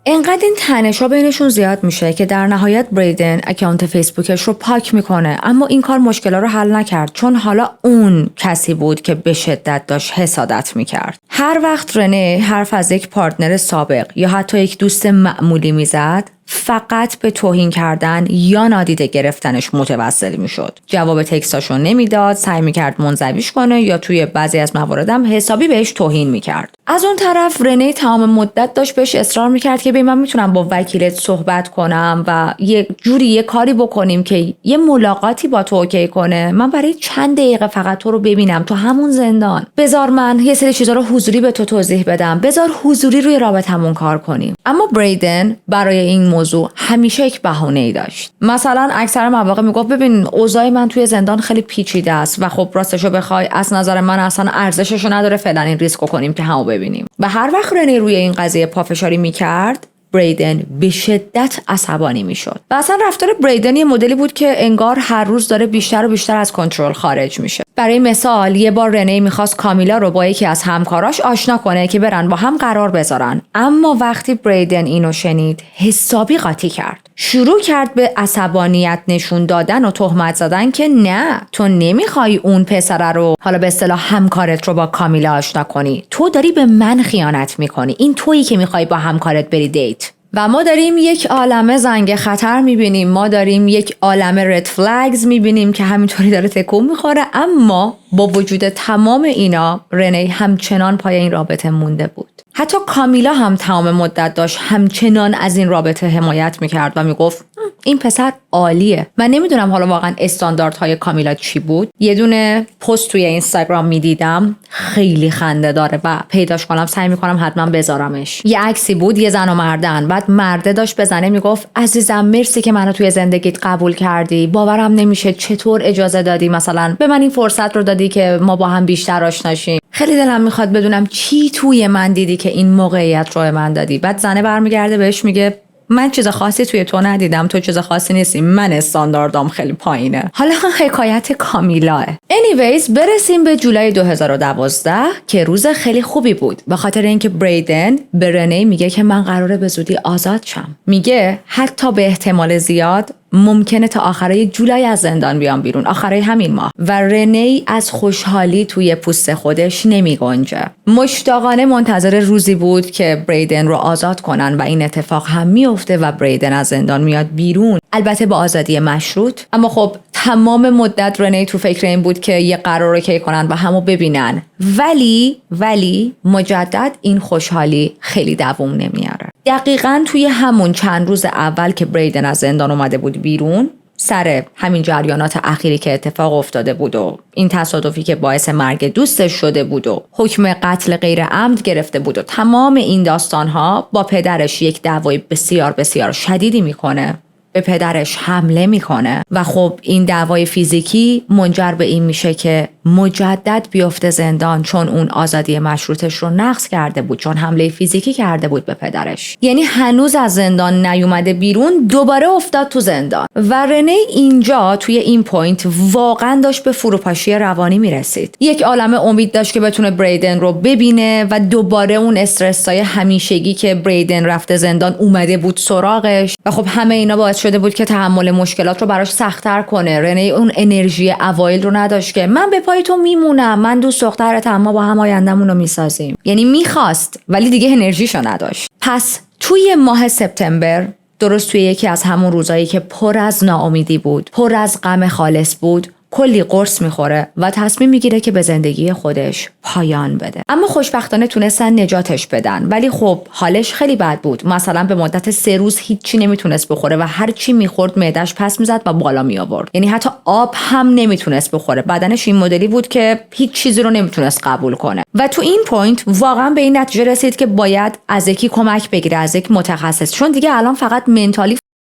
A: انقدر این تنش‌ها بینشون زیاد میشه که در نهایت بریدن اکانت فیسبوکش رو پاک میکنه، اما این کار مشکلات رو حل نکرد چون حالا اون کسی بود که به شدت داشت حسادت میکرد. هر وقت رنی حرف از یک پارتنر سابق یا حتی یک دوست معمولی میزد، فقط به توهین کردن یا نادیده گرفتنش متوسل میشد. جواب تکستاشو نمیداد، سعی میکرد منزویش کنه یا توی بعضی از مواردم حسابی بهش توهین میکرد. از اون طرف رنی تمام مدت داشت بهش اصرار میکرد که من میتونم با وکیلت صحبت کنم و یه کاری بکنیم که یه ملاقاتی با تو اوکی کنه. من برای چند دقیقه فقط تو رو ببینم تو همون زندان. بذار من یه سری چیزا رو حضوری به تو توضیح بدم. بذار حضوری روی رابطمون کار کنیم. اما بریدن برای این موضوع همیشه یک بهانه‌ای داشت. مثلا اکثر مواقع میگفت ببین اوضاع من توی زندان خیلی پیچیده است و خب راستشو بخوای از نظر من اصلا ارزششو نداره فعلا این ریسکو کنیم که همو ببینیم. و هر وقت رنی روی این قضیه پافشاری میکرد، بریدن به شدت عصبانی میشد. و اصلا رفتار بریدن یه مدلی بود که انگار هر روز داره بیشتر و بیشتر از کنترل خارج میشه. برای مثال یه بار رنی میخواست کامیلا رو با یکی از همکاراش آشنا کنه که برن با هم قرار بذارن، اما وقتی بریدن اینو شنید حسابی قاطی کرد. شروع کرد به عصبانیت نشون دادن و تهمت زدن که نه تو نمیخوای اون پسره رو، حالا به اصطلاح همکارت رو با کامیلا آشنا کنی، تو داری به من خیانت میکنی، این تویی که میخوای با همکارت بری دیت. و ما داریم یک عالمه زنگ خطر میبینیم، ما داریم یک عالمه رد فلگز میبینیم که همینطوری داره تکون میخوره. اما با وجود تمام اینا رنی همچنان پای این رابطه مونده بود. حتی کامیلا هم تمام مدت داشت همچنان از این رابطه حمایت میکرد و میگفت این پسر عالیه. من نمیدونم حالا واقعا استانداردهای کامیلا چی بود. یه دونه پست توی اینستاگرام میدیدم خیلی خنده داره و پیداش کنم سعی میکنم حتما بذارمش. یه عکسی بود یه زن و مردن، بعد مرده داشت به زنه میگفت عزیزم مرسی که منو توی زندگیت قبول کردی، باورم نمیشه چطور اجازه دادی مثلا به من این فرصت رو دادی که ما با هم بیشتر آشنا شیم. خیلی دلم میخواد بدونم چی توی من دیدی که این موقعیت رو من دادی. بعد زنه برمیگرده بهش میگه من چیز خاصی توی تو ندیدم، تو چیز خاصی نیستی، من استانداردام خیلی پایینه. حالا حکایت کامیلاه. anyways برسیم به جولای 2012 که روز خیلی خوبی بود، به خاطر اینکه بریدن به رنی میگه که من قراره به زودی آزاد شم. میگه حتی به احتمال زیاد ممکنه تا آخرای جولای از زندان بیام بیرون، آخرای همین ماه. و رنی از خوشحالی توی پوست خودش نمی گنجه. مشتاقانه منتظر روزی بود که بریدن رو آزاد کنن و این اتفاق هم میفته و بریدن از زندان میاد بیرون، البته با آزادی مشروط. اما خب تمام مدت رنی تو فکر این بود که یه قرار کی کنن و همو ببینن، ولی مجدد این خوشحالی خیلی دوام نمیاره. دقیقاً توی همون چند روز اول که بریدن از زندان اومده بود بیرون، سر همین جریانات اخیری که اتفاق افتاده بود و این تصادفی که باعث مرگ دوستش شده بود و حکم قتل غیر عمد گرفته بود و تمام این داستانها، با پدرش یک دعوای بسیار بسیار شدیدی میکنه، به پدرش حمله میکنه و خب این دعوای فیزیکی منجر به این میشه که مجدد بیفته زندان، چون اون آزادی مشروطش رو نقض کرده بود، چون حمله فیزیکی کرده بود به پدرش. یعنی هنوز از زندان نیومده بیرون، دوباره افتاد تو زندان. و رنی اینجا توی این پوینت واقعا داشت به فروپاشی روانی میرسید. یک عالمه امید داشت که بتونه بریدن رو ببینه و دوباره اون استرسای همیشگی که بریدن رفته زندان اومده بود سراغش و خب همه اینا باعث شده بود که تحمل مشکلات رو براش سخت‌تر کنه. رنی اون انرژی اوایل رو نداشت که من به پای تو میمونم، من دوست دخترتم، ما با هم آینده‌مون رو میسازیم. یعنی میخواست ولی دیگه انرژیشو نداشت. پس توی ماه سپتامبر درست توی یکی از همون روزایی که پر از ناامیدی بود، پر از غم خالص بود، کلی قرص میخوره و تصمیم میگیره که به زندگی خودش پایان بده. اما خوشبختانه تونستن نجاتش بدن، ولی خب حالش خیلی بد بود. مثلا به مدت 3 روز هیچی نمیتونست بخوره و هر چی میخورد معده‌اش پس میزد و بالا می آورد. یعنی حتی آب هم نمیتونست بخوره. بدنش این مدلی بود که هیچ چیزی رو نمیتونست قبول کنه. و تو این پوینت واقعا به این نتیجه رسید که باید از یکی کمک بگیره، از یک متخصص، چون دیگه الان فقط منتالی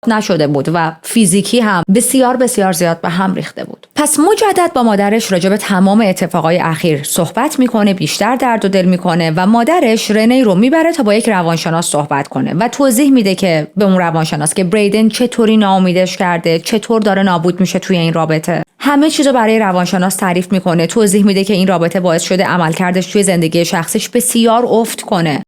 A: نشده بود و فیزیکی هم بسیار بسیار زیاد به هم ریخته بود. پس مجدد با مادرش راجع به تمام اتفاقای اخیر صحبت میکنه، بیشتر درد و دل میکنه و مادرش رنی رو میبره تا با یک روانشناس صحبت کنه و توضیح میده که به اون روانشناس که بریدن چطوری ناامیدش کرده، چطور داره نابود میشه توی این رابطه. همه چیزو برای روانشناس تعریف میکنه، توضیح میده که این رابطه باعث شده عملکردش توی زندگی شخصیش بسیار افت کنه.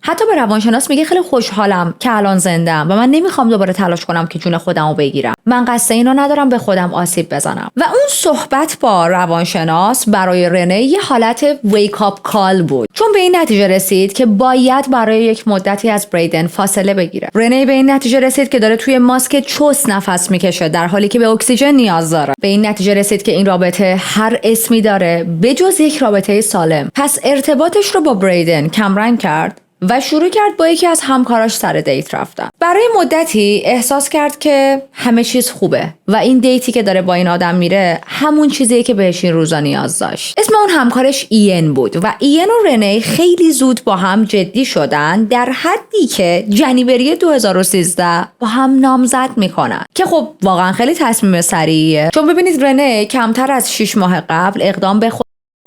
A: حتی به روانشناس میگه خیلی خوشحالم که الان زنده‌ام و من نمیخوام دوباره تلاش کنم که جون خودمو بگیرم. من قصد اینو ندارم به خودم آسیب بزنم. و اون صحبت با روانشناس برای رنی یه حالت ویک آپ کال بود، چون به این نتیجه رسید که باید برای یک مدتی از بریدن فاصله بگیره. رنی به این نتیجه رسید که داره توی ماسک چوس نفس میکشه در حالی که به اکسیژن نیاز داره. به این نتیجه رسید که این رابطه هر اسمی داره بجز یک رابطه سالم. پس ارتباطش رو با بریدن کمرنگ کرد و شروع کرد با یکی از همکاراش سر دیت رفتن. برای مدتی احساس کرد که همه چیز خوبه و این دیتی که داره با این آدم میره همون چیزیه که بهش این روزا نیاز داشت. اسم اون همکارش ایین بود و ایین و رنی خیلی زود با هم جدی شدن، در حدی که جنیوری 2013 با هم نامزد میکنن که خب واقعا خیلی تصمیم سریعیه، چون ببینید رنی کمتر از 6 ماه قبل اقدام به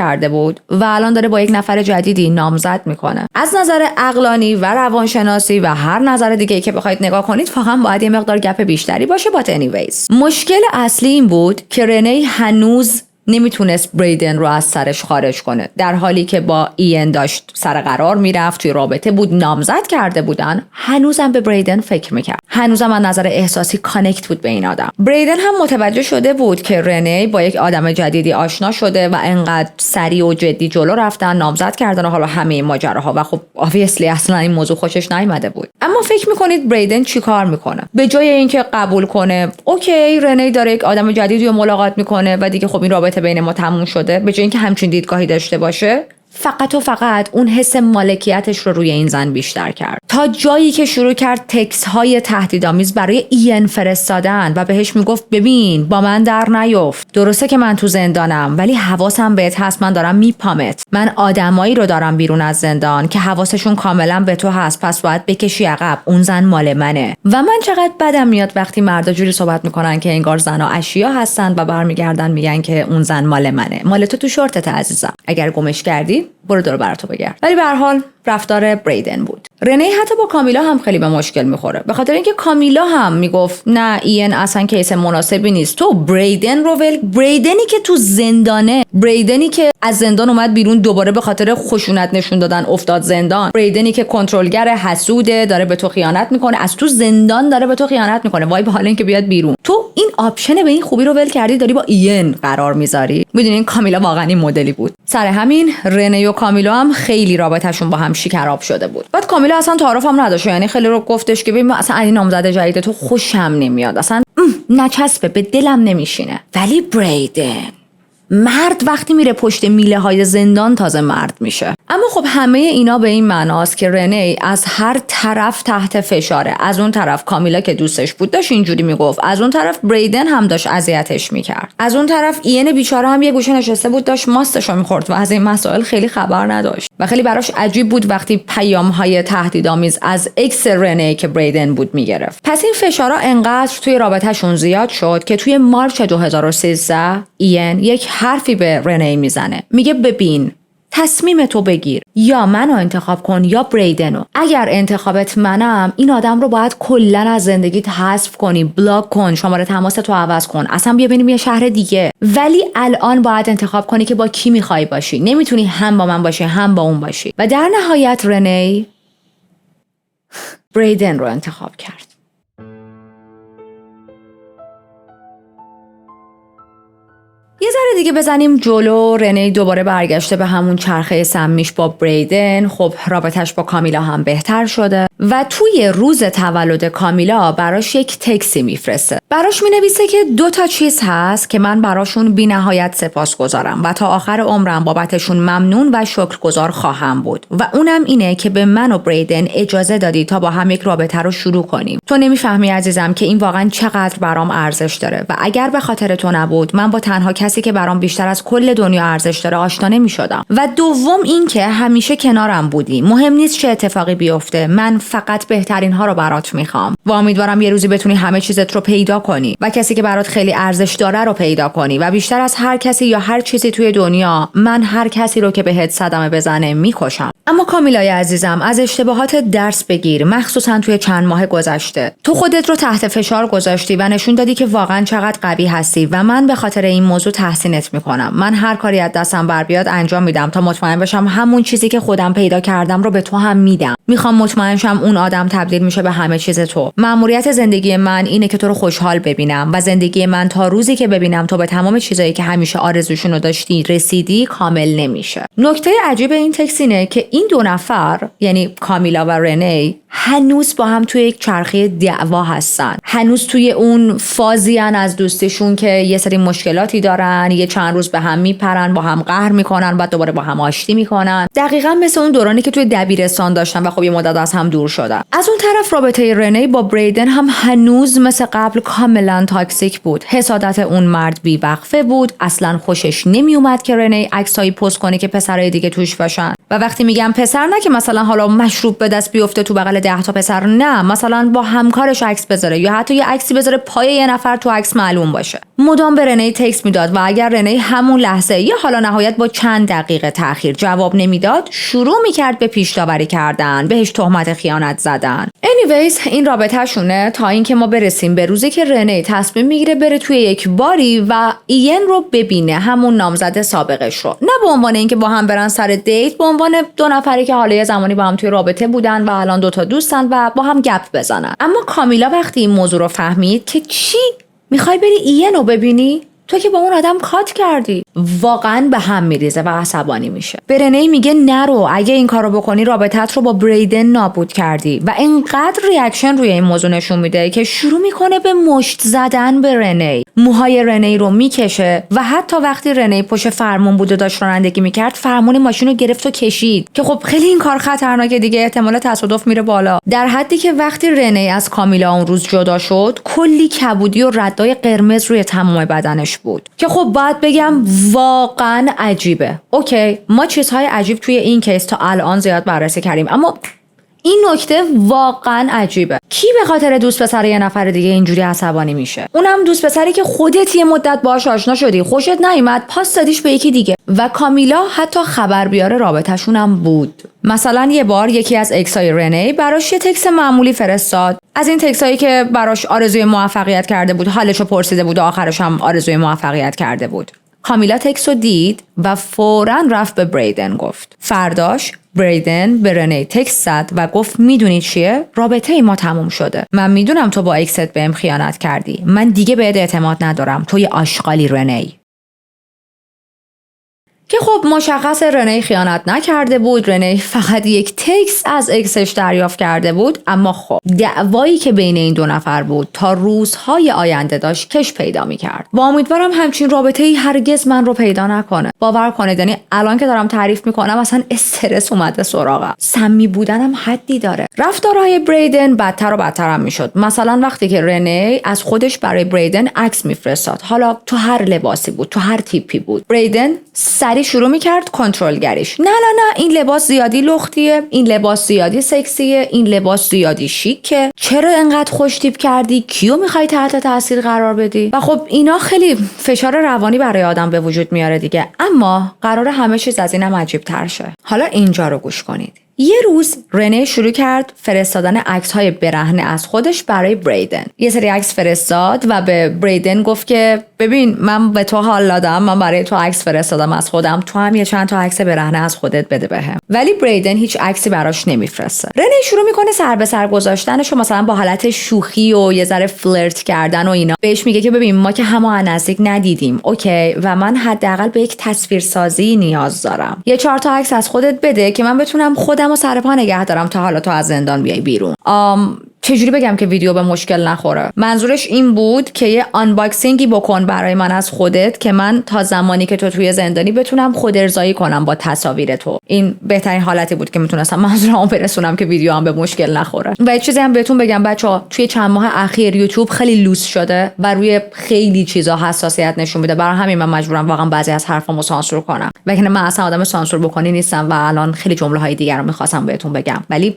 A: کرده بود و الان داره با یک نفر جدیدی نامزد میکنه. از نظر عقلانی و روانشناسی و هر نظر دیگه‌ای که بخواید نگاه کنید واقعا باید یه مقدار گپ بیشتری باشه. با anyways مشکل اصلی این بود که رنی هنوز نمیتونست بریدن رو از سرش خارج کنه، در حالی که با ایین داشت سر قرار میرفت، توی رابطه بود، نامزد کرده بودن، هنوزم به بریدن فکر میکرد، هنوزم از نظر احساسی کانکت بود به این آدم. بریدن هم متوجه شده بود که رنی با یک آدم جدیدی آشنا شده و انقدر سریع و جدی جلو رفتن، نامزد کردن و حالا همه این ماجراها و خب obviously اصلا این موضوع خوشش نیامده بود. اما فکر میکنید بریدن چیکار میکنه؟ به جای اینکه قبول کنه اوکی رنی داره یک آدم جدیدی رو ملاقات میکنه و دیگه خب این رابطه بین ما تموم شده، به جای اینکه همچین دیدگاهی داشته باشه، فقط و فقط اون حس مالکیتش رو روی این زن بیشتر کرد، تا جایی که شروع کرد تکس های تهدیدآمیز برای ایین فرستادن و بهش میگفت ببین با من در نیفت، درسته که من تو زندانم ولی حواسم بهت هست، من دارم میپامت، من آدمایی رو دارم بیرون از زندان که حواسشون کاملا به تو هست، پس باید بکشی عقب، اون زن مال منه. و من چقدر بدم میاد وقتی مردا جوری صحبت میکنن که انگار زنا اشیا هستن و برمیگردن میگن که اون زن مال منه. مال تو شورتت عزیزم، اگر گمش کردی برو دور براتو بگرد. ولی به هر حال رفتار بریدن بود. رنی حتی با کامیلا هم خیلی به مشکل میخوره، به خاطر اینکه کامیلا هم میگفت نه ایین اصلا کیس مناسبی نیست، تو بریدن رو بریدنی که تو زندانه، بریدنی که از زندان اومد بیرون دوباره به خاطر خشونت نشون دادن افتاد زندان، بریدنی که کنترلگر حسوده، داره به تو خیانت میکنه، از تو زندان داره به تو خیانت میکنه، وای به حال اینکه بیاد بیرون، تو این آپشن به این خوبی رو ول کردی داری با ایین قرار میذاری. میدونین کامیلا واقعا این مدلی بود. سر همین رنی و کامیلا هم خیلی رابطه‌شون با هم شکراب شده بود. بعد کامیلا اصلا تعارف هم نداشت، یعنی خیلی رو گفتش که ببین اصلا این نامزد جدید تو خوشم نمیاد، اصلا نچسبه، به دلم نمیشینه. ولی بریدن مرد وقتی میره پشت میله های زندان تازه مرد میشه. اما خب همه اینا به این معناست که رنی از هر طرف تحت فشاره. از اون طرف کامیلا که دوستش بود داشت اینجوری میگفت، از اون طرف بریدن هم داشت اذیتش میکرد، از اون طرف ایین بیچاره هم یه گوشه نشسته بود داشت ماستشو میخورد و از این مسائل خیلی خبر نداشت و خیلی براش عجیب بود وقتی پیام‌های تهدیدآمیز از اکس رنی که بریدن بود میگرفت. پس این فشارا انقدر توی رابطه‌شون زیاد شد که توی مارچ 2013 ایین یک حرفی به رنی میزنه، میگه ببین تصمیم تو بگیر، یا منو انتخاب کن یا بریدنو. اگر انتخابت منم این آدم رو باید کلا از زندگیت حذف کنی، بلاک کن، شماره تماس تو عوض کن، اصلا بیا بریم یه شهر دیگه. ولی الان باید انتخاب کنی که با کی میخوای باشی، نمیتونی هم با من باشی هم با اون باشی. و در نهایت رنی بریدن رو انتخاب کرد. یه ذره دیگه بزنیم جلو. رنی دوباره برگشته به همون چرخه سمیش با بریدن. خب رابطش با کامیلا هم بهتر شده و توی روز تولد کامیلا براش یک تکسی میفرسته. براش مینویسه که 2 چیز هست که من براشون بی نهایت سپاسگزارم و تا آخر عمرم بابتشون ممنون و شکرگزار خواهم بود و اونم اینه که به من و بریدن اجازه دادی تا با هم یک رابطه رو شروع کنیم. تو نمیفهمی عزیزم که این واقعا چقدر برام ارزش داره و اگر به خاطر تو نبود من با تنها کسی که برام بیشتر از کل دنیا ارزش داره آشنا نمی‌شدم. و دوم این که همیشه کنارم بودی. مهم نیست چه اتفاقی بیفته، من فقط بهترین ها رو برات میخوام و امیدوارم یه روزی بتونی همه چیزت رو پیدا کنی و کسی که برات خیلی ارزش داره رو پیدا کنی و بیشتر از هر کسی یا هر چیزی توی دنیا من هر کسی رو که بهت صدمه بزنه میکشم. اما کامیلای عزیزم از اشتباهات درس بگیر، مخصوصا توی چند ماه گذشته. تو خودت رو تحت فشار گذاشتی و نشون دادی که واقعا چقدر قوی هستی و من به خاطر این موضوع تحسینت میکنم. من هر کاری از دستم بر بیاد انجام میدم تا مطمئن بشم همون چیزی که خودم پیدا کردم رو به تو هم میدم. میخوام مطمئن شم اون آدم تبدیل میشه به همه چیز تو. مأموریت زندگی من اینه که تو رو خوشحال ببینم و زندگی من تا روزی که ببینم تو به تمام چیزایی که همیشه آرزوشون رو داشتی رسیدی کامل نمیشه. نکته عجیب این تکست اینه که این 2 نفر یعنی کامیلا و رنی هنوز با هم توی یک چرخه دعوا هستن. هنوز توی اون فازیان از دوستشون که یه سری مشکلاتی دارن، یه چند روز به هم میپرن، با هم قهر میکنن، بعد دوباره با هم آشتی میکنن. دقیقاً مثل اون دورانی که توی دبیرستان داشتن و خب یه مدت از هم دور شدن. از اون طرف رابطه رنی با بریدن هم هنوز مثل قبل کاملا تاکسیک بود. حسادت اون مرد بی‌وقفه بود. اصلا خوشش نمیومد که رنی عکسایی پست کنه که پسرای دیگه توش باشن. و وقتی میگم پسر نه که مثلا حالا مشروب به دست بیفته تو بغل 10 تا پسر، نه، مثلا با همکارش عکس بذاره یا حتی یه عکسی بذاره پای یه نفر تو عکس معلوم باشه. مدام به رنی تکست میداد و اگر رنی همون لحظه یا حالا نهایت با چند دقیقه تأخیر جواب نمیداد، شروع میکرد به پیش داوری کردن، بهش تهمت خیانت زدن. anyways این رابطه شونه تا اینکه ما برسیم به روزی که رنی تصمیم میگیره بره توی یک باری و ایین رو ببینه، همون نامزد سابقش رو. نه به عنوان اینکه با هم برن سر دیت، به عنوان 2 نفری که حالا یه زمانی با هم توی رابطه بودن و الان 2 تا دوستن و با هم گپ بزنن. اما کامیلا وقتی این موضوع رو فهمید که چی میخوای بری ایین رو ببینی؟ تو که با اون آدم کات کردی، واقعا به هم میریزه و عصبانی میشه. برنی میگه نرو، اگه این کارو بکنی رابطت رو با بریدن نابود کردی و اینقدر ریاکشن روی این موضوع نشون میده که شروع میکنه به مشت زدن به رنی. موهای رنی رو میکشه و حتی وقتی رنی پشت فرمون بود و داشت رانندگی میکرد فرمون ماشین رو گرفت و کشید که خب خیلی این کار خطرناکه دیگه، احتمال تصادف میره بالا. در حدی که وقتی رنی از کامیلا اون روز جدا شد کلی کبودی و ردای قرمز روی تمام بدنش بود که خب باید بگم واقعا عجیبه. اوکی ما چیزهای عجیب توی این کیس تا الان زیاد بررسی کردیم، اما این نکته واقعا عجیبه. کی به خاطر دوست پسر یه نفر دیگه اینجوری عصبانی میشه؟ اونم دوست پسری که خودت یه مدت باهاش آشنا شدی، خوشت نیومد، پاس دادیش به یکی دیگه. و کامیلا حتی خبر بیاره رابطه‌شون هم بود. مثلا یه بار یکی از اکسای رنی براش یه تکست معمولی فرستاد، از این تکستایی که براش آرزوی موفقیت کرده بود، حالشو پرسیده بود و آخرش هم آرزوی موفقیت کرده بود. کامیلا تکستو دید و فوراً رفت به بریدن گفت. فرداش بریدن به رنی تکست زد و گفت میدونی چیه؟ رابطه ما تموم شده. من میدونم تو با اکست بهم خیانت کردی. من دیگه بهت اعتماد ندارم. تو یه آشغالی رنی. که خب مشخص رنی خیانت نکرده بود. رنی فقط یک تکست از اکسش دریافت کرده بود. اما خب دعوایی که بین این 2 نفر بود تا روزهای آینده داشت کش پیدا میکرد و امیدوارم همچین رابطه‌ای هرگز من رو پیدا نکنه. باور کنید یعنی الان که دارم تعریف میکنم اصلا استرس اومده سراغم. سمی بودنم حدی داره. رفتارهای بریدن بدتر و بدتر هم میشد. مثلا وقتی که رنی از خودش برای بریدن عکس میفرستاد، حالا تو هر لباسی بود، تو هر تیپی بود، بریدن شروع میکرد کنترلگریش. نه این لباس زیادی لختیه، این لباس زیادی سکسیه، این لباس زیادی شیکه، چرا انقدر خوش تیپ کردی، کیو میخوای تحت تاثیر قرار بدی؟ و خب اینا خیلی فشار روانی برای آدم به وجود میاره دیگه. اما قراره همه چیز از اینم عجیب تر شه. حالا اینجا رو گوش کنید. یه روز رنی شروع کرد فرستادن عکس‌های برهنه از خودش برای بریدن. یه سری عکس فرستاد و به بریدن گفت که ببین من به تو حال دادم، من برای تو عکس فرستادم از خودم، تو هم یه چند تا عکس برهنه از خودت بده بهم. ولی بریدن هیچ عکسی براش نمیفرسته. رنی شروع میکنه سر به سر گذاشتنش و مثلا با حالت شوخی و یه ذره فلرت کردن و اینا بهش میگه که ببین ما که همو از نزدیک ندیدیم، اوکی، و من حداقل به یک تصویرسازی نیاز دارم. یه 4 تا عکس از خودت بده که من بتونم خودم خودم رو سر پا نگه دارم تا حالا تو از زندان بیای بیرون. چجوری بگم که ویدیو به مشکل نخوره؟ منظورش این بود که یه آنباکسینگی بکن برای من از خودت که من تا زمانی که تو توی زندانی بتونم خود ارضایی کنم با تصاویر تو. این بهترین حالتی بود که میتونستم منظورمو برسونم که ویدیو هم به مشکل نخوره. و یه چیزی هم بهتون بگم بچه‌ها، توی چند ماه اخیر یوتیوب خیلی لوس شده و روی خیلی چیزا حساسیت نشون میده. برای همین من مجبورم واقعا بعضی از حرفامو سانسور کنم. وگرنه من اصلا آدم سانسور بکنی نیستم و الان خیلی جمله‌های دیگر رو می‌خواستم بهتون بگم. ولی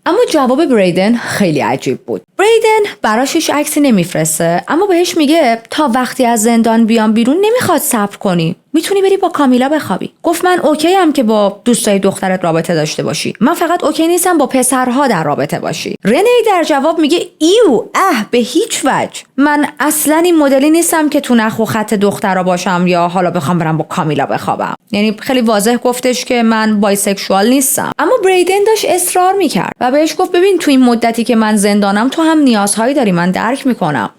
A: اما جواب بریدن خیلی عجیب بود. بریدن براش هیچ عکسی نمیفرسته، اما بهش میگه تا وقتی از زندان بیام بیرون نمیخواد صبر کنی، میتونی بری با کامیلا بخوابی. گفت من اوکی ام که با دوستای دخترت رابطه داشته باشی، من فقط اوکی نیستم با پسرها در رابطه باشی. رنی در جواب میگه ایو به هیچ وجه، من اصلا این مدلی نیستم که تو نخ و خط دخترا باشم یا حالا بخوام برم با کامیلا بخوابم. یعنی خیلی واضح گفتش که من بایسکشوال نیستم. اما بریدن داشت اصرار میکرد و بهش گفت ببین تو این مدتی که من زندانم تو هم نیازهایی داری، من درک میکنم.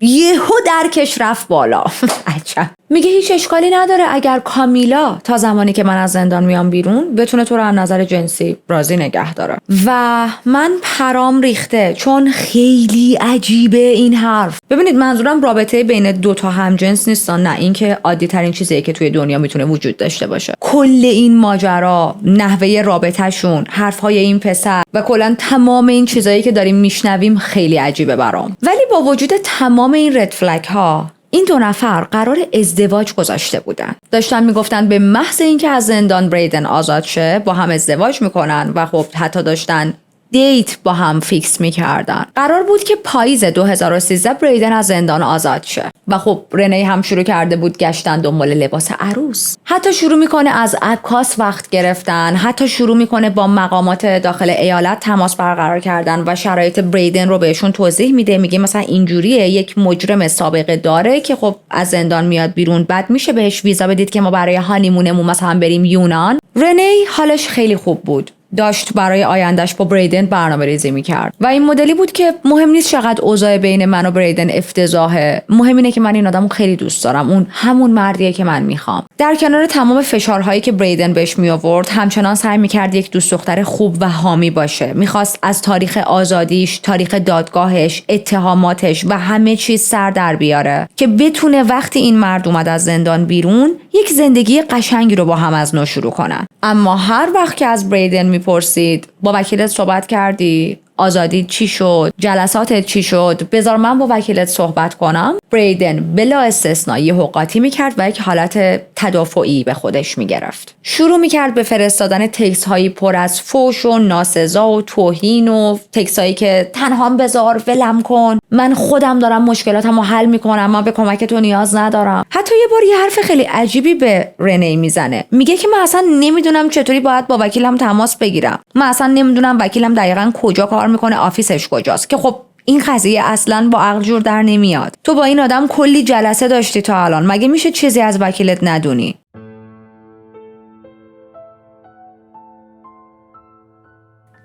A: یهو درکش رفت بالا. عجب. میگه هیچ اشکالی نداره اگر کامیلا تا زمانی که من از زندان میام بیرون بتونه تو رو از نظر جنسی راضی نگه داره. و من پرام ریخته چون خیلی عجیبه این حرف. ببینید منظورم رابطه بین دو تا همجنس نیستن، نه، این که عادی ترین چیزیه که توی دنیا میتونه وجود داشته باشه. کل این ماجرا، نحوه رابطهشون، حرفهای این پسر و کلا تمام این چیزایی که داریم میشنویم خیلی عجیبه برام. ولی با وجود تمام این رد فلگ ها، این دو نفر قرار ازدواج گذاشته بودن. داشتن میگفتن به محض اینکه از زندان بریدن آزاد شه با هم ازدواج میکنن و خب حتی داشتن دیت با هم فیکس میکردن. قرار بود که پاییز 2013 بریدن از زندان آزاد شه و خب رنی هم شروع کرده بود گشتن دنبال لباس عروس. حتی شروع میکنه از عکاس وقت گرفتن، حتی شروع میکنه با مقامات داخل ایالت تماس برقرار کردن و شرایط بریدن رو بهشون توضیح میده. میگه مثلا اینجوریه، یک مجرم سابقه داره که خب از زندان میاد بیرون، بعد میشه بهش ویزا بدید که ما برای هانیمونمون مثلا بریم یونان. رنی حالش خیلی خوب بود، داشت برای آیندهش با بریدن برنامه ریزی میکرد و این مدلی بود که مهم نیست چقدر اوضاع بین من و بریدن افتضاحه، مهم اینه که من این آدمو خیلی دوست دارم، اون همون مردیه که من میخوام. در کنار تمام فشارهایی که بریدن بهش می آورد، همچنان سعی میکرد یک دوست دختر خوب و حامی باشه. میخواست از تاریخ آزادیش، تاریخ دادگاهش، اتهاماتش و همه چیز سر در بیاره که بتونه وقتی این مرد اومد از زندان بیرون یک زندگی قشنگی رو با هم از نو شروع کنن. اما هر وقت که از بریدن میپرسید با وکیلت صحبت کردی؟ آزادی چی شد؟ جلساتت چی شد؟ بذار من با وکیلت صحبت کنم. بریدن بلا استثنا یهو قاطی میکرد و یک حالت تدافعی به خودش میگرفت. شروع میکرد به فرستادن تکست هایی پر از فوش و ناسزا و توهین و تکست هایی که تنها بذار، ولم کن، من خودم دارم مشکلاتمو حل میکنم، من به کمک تو نیاز ندارم. حتی یه بار یه حرف خیلی عجیبی به رنی میزنه. میگه که من اصلا نمیدونم چطوری باید با وکیلم تماس بگیرم، من اصلا نمیدونم وکیلم دقیقاً کجا کار میکنه، آفیسش کجاست، که خب این قضیه اصلا با عقل جور در نمیاد. تو با این آدم کلی جلسه داشتی تا الان، مگه میشه چیزی از وکیلت ندونی؟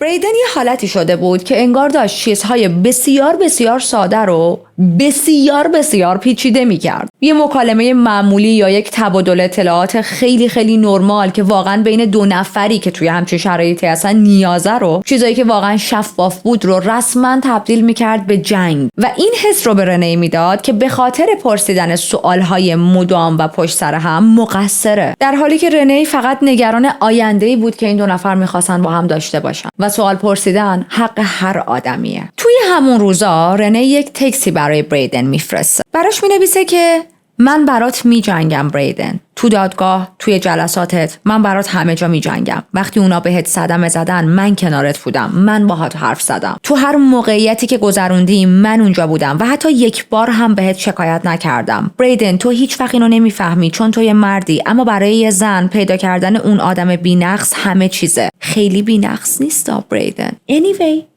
A: بریدن یه حالتی شده بود که انگار داشت چیزهای بسیار بسیار ساده رو بسیار بسیار پیچیده میکرد. یه مکالمه معمولی یا یک تبادل اطلاعات خیلی خیلی نرمال که واقعا بین دو نفری که توی همچین شرایطی اصلا نیازه رو، چیزایی که واقعا شفاف بود رو رسما تبدیل میکرد به جنگ و این حس رو به رنی میداد که به خاطر پرسیدن سوالهای مدام و پشت سر هم مقصره، در حالی که رنی فقط نگران آینده‌ای بود که این دو نفر میخواستن با هم داشته باشن و سوال پرسیدن حق هر آدمیه. توی همون روزا رنی یک تکسی برای بریدن میفرسته. براش مینویسه که من برات میجنگم بریدن، تو دادگاه، توی جلساتت، من برات همه جا میجنگم. وقتی اونا بهت صدمه زدن من کنارت بودم، من باهات حرف زدم. تو هر موقعیتی که گذروندی من اونجا بودم و حتی یک بار هم بهت شکایت نکردم. بریدن تو هیچ وقت اینو نمیفهمی چون تو یه مردی، اما برای یه زن پیدا کردن اون آدم بی‌نقص همه چیزه. خیلی بی‌نقص نیست بریدن.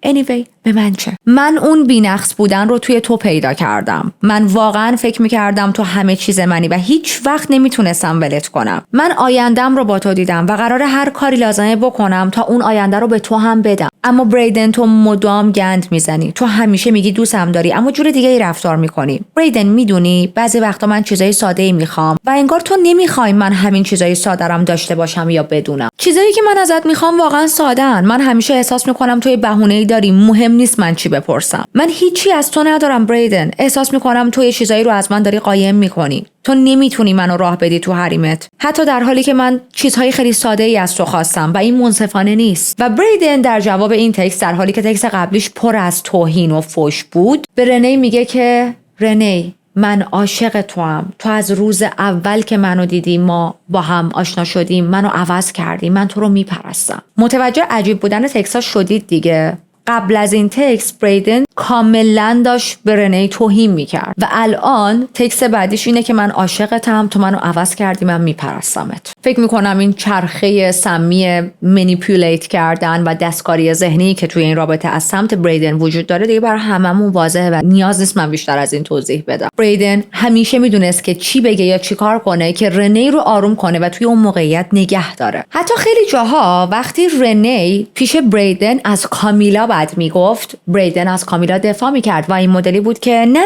A: anyway به من چه؟ من اون بی‌نقص بودن رو توی تو پیدا کردم. من واقعا فکر می‌کردم تو همه چیز منی و هیچ وقت نمیتونستم ولت کنم. من آیندم رو با تو دیدم و قراره هر کاری لازمه بکنم تا اون آینده رو به تو هم بدم. اما بریدن تو مدام گند میزنی، تو همیشه میگی دوستم داری اما جور دیگه ای رفتار میکنی. بریدن میدونی بعضی وقتا من چیزای ساده ای میخوام و انگار تو نمیخوای من همین چیزای ساده رم داشته باشم یا بدونم. چیزایی که من ازت میخوام واقعا ساده‌ان. من همیشه احساس میکنم توی بهونه‌ای داری، مهم نیست من چی بپرسم. من هیچی از تو ندارم بریدن. احساس میکنم تو یه چیزایی رو از من داری قایم میکنی. تو نمیتونی منو راه بدی تو حریمت، حتی در حالی که من چیزهای خیلی ساده ای از تو خواستم و این منصفانه نیست. و بریدن در جواب این تکست، در حالی که تکست قبلیش پر از توهین و فحش بود، به رنی میگه که رنی من عاشق توام. تو از روز اول که منو دیدی، ما با هم آشنا شدیم، منو عوض کردی. من تو رو میپرستم. متوجه عجیب بودن تکستا شدید دیگه. قبل از این تکست بریدن کاملا داشت به رنی توهین میکرد و الان تکست بعدیش اینه که من عاشقتم، تو منو عوض کردی، من میپرستمت. فکر میکنم این چرخه سمی منیپولیت کردن و دستکاری ذهنی که توی این رابطه از سمت بریدن وجود داره دیگه برای هممون واضحه و نیاز نیست من بیشتر از این توضیح بدم. بریدن همیشه میدونست که چی بگه یا چی کار کنه که رنی رو آروم کنه و توی اون موقعیت نگه داره. حتی خیلی جاها وقتی رنی پیش بریدن از کامیلا بعد میگفت، بریدن از کامیلا دفاع میکرد و این مدلی بود که نه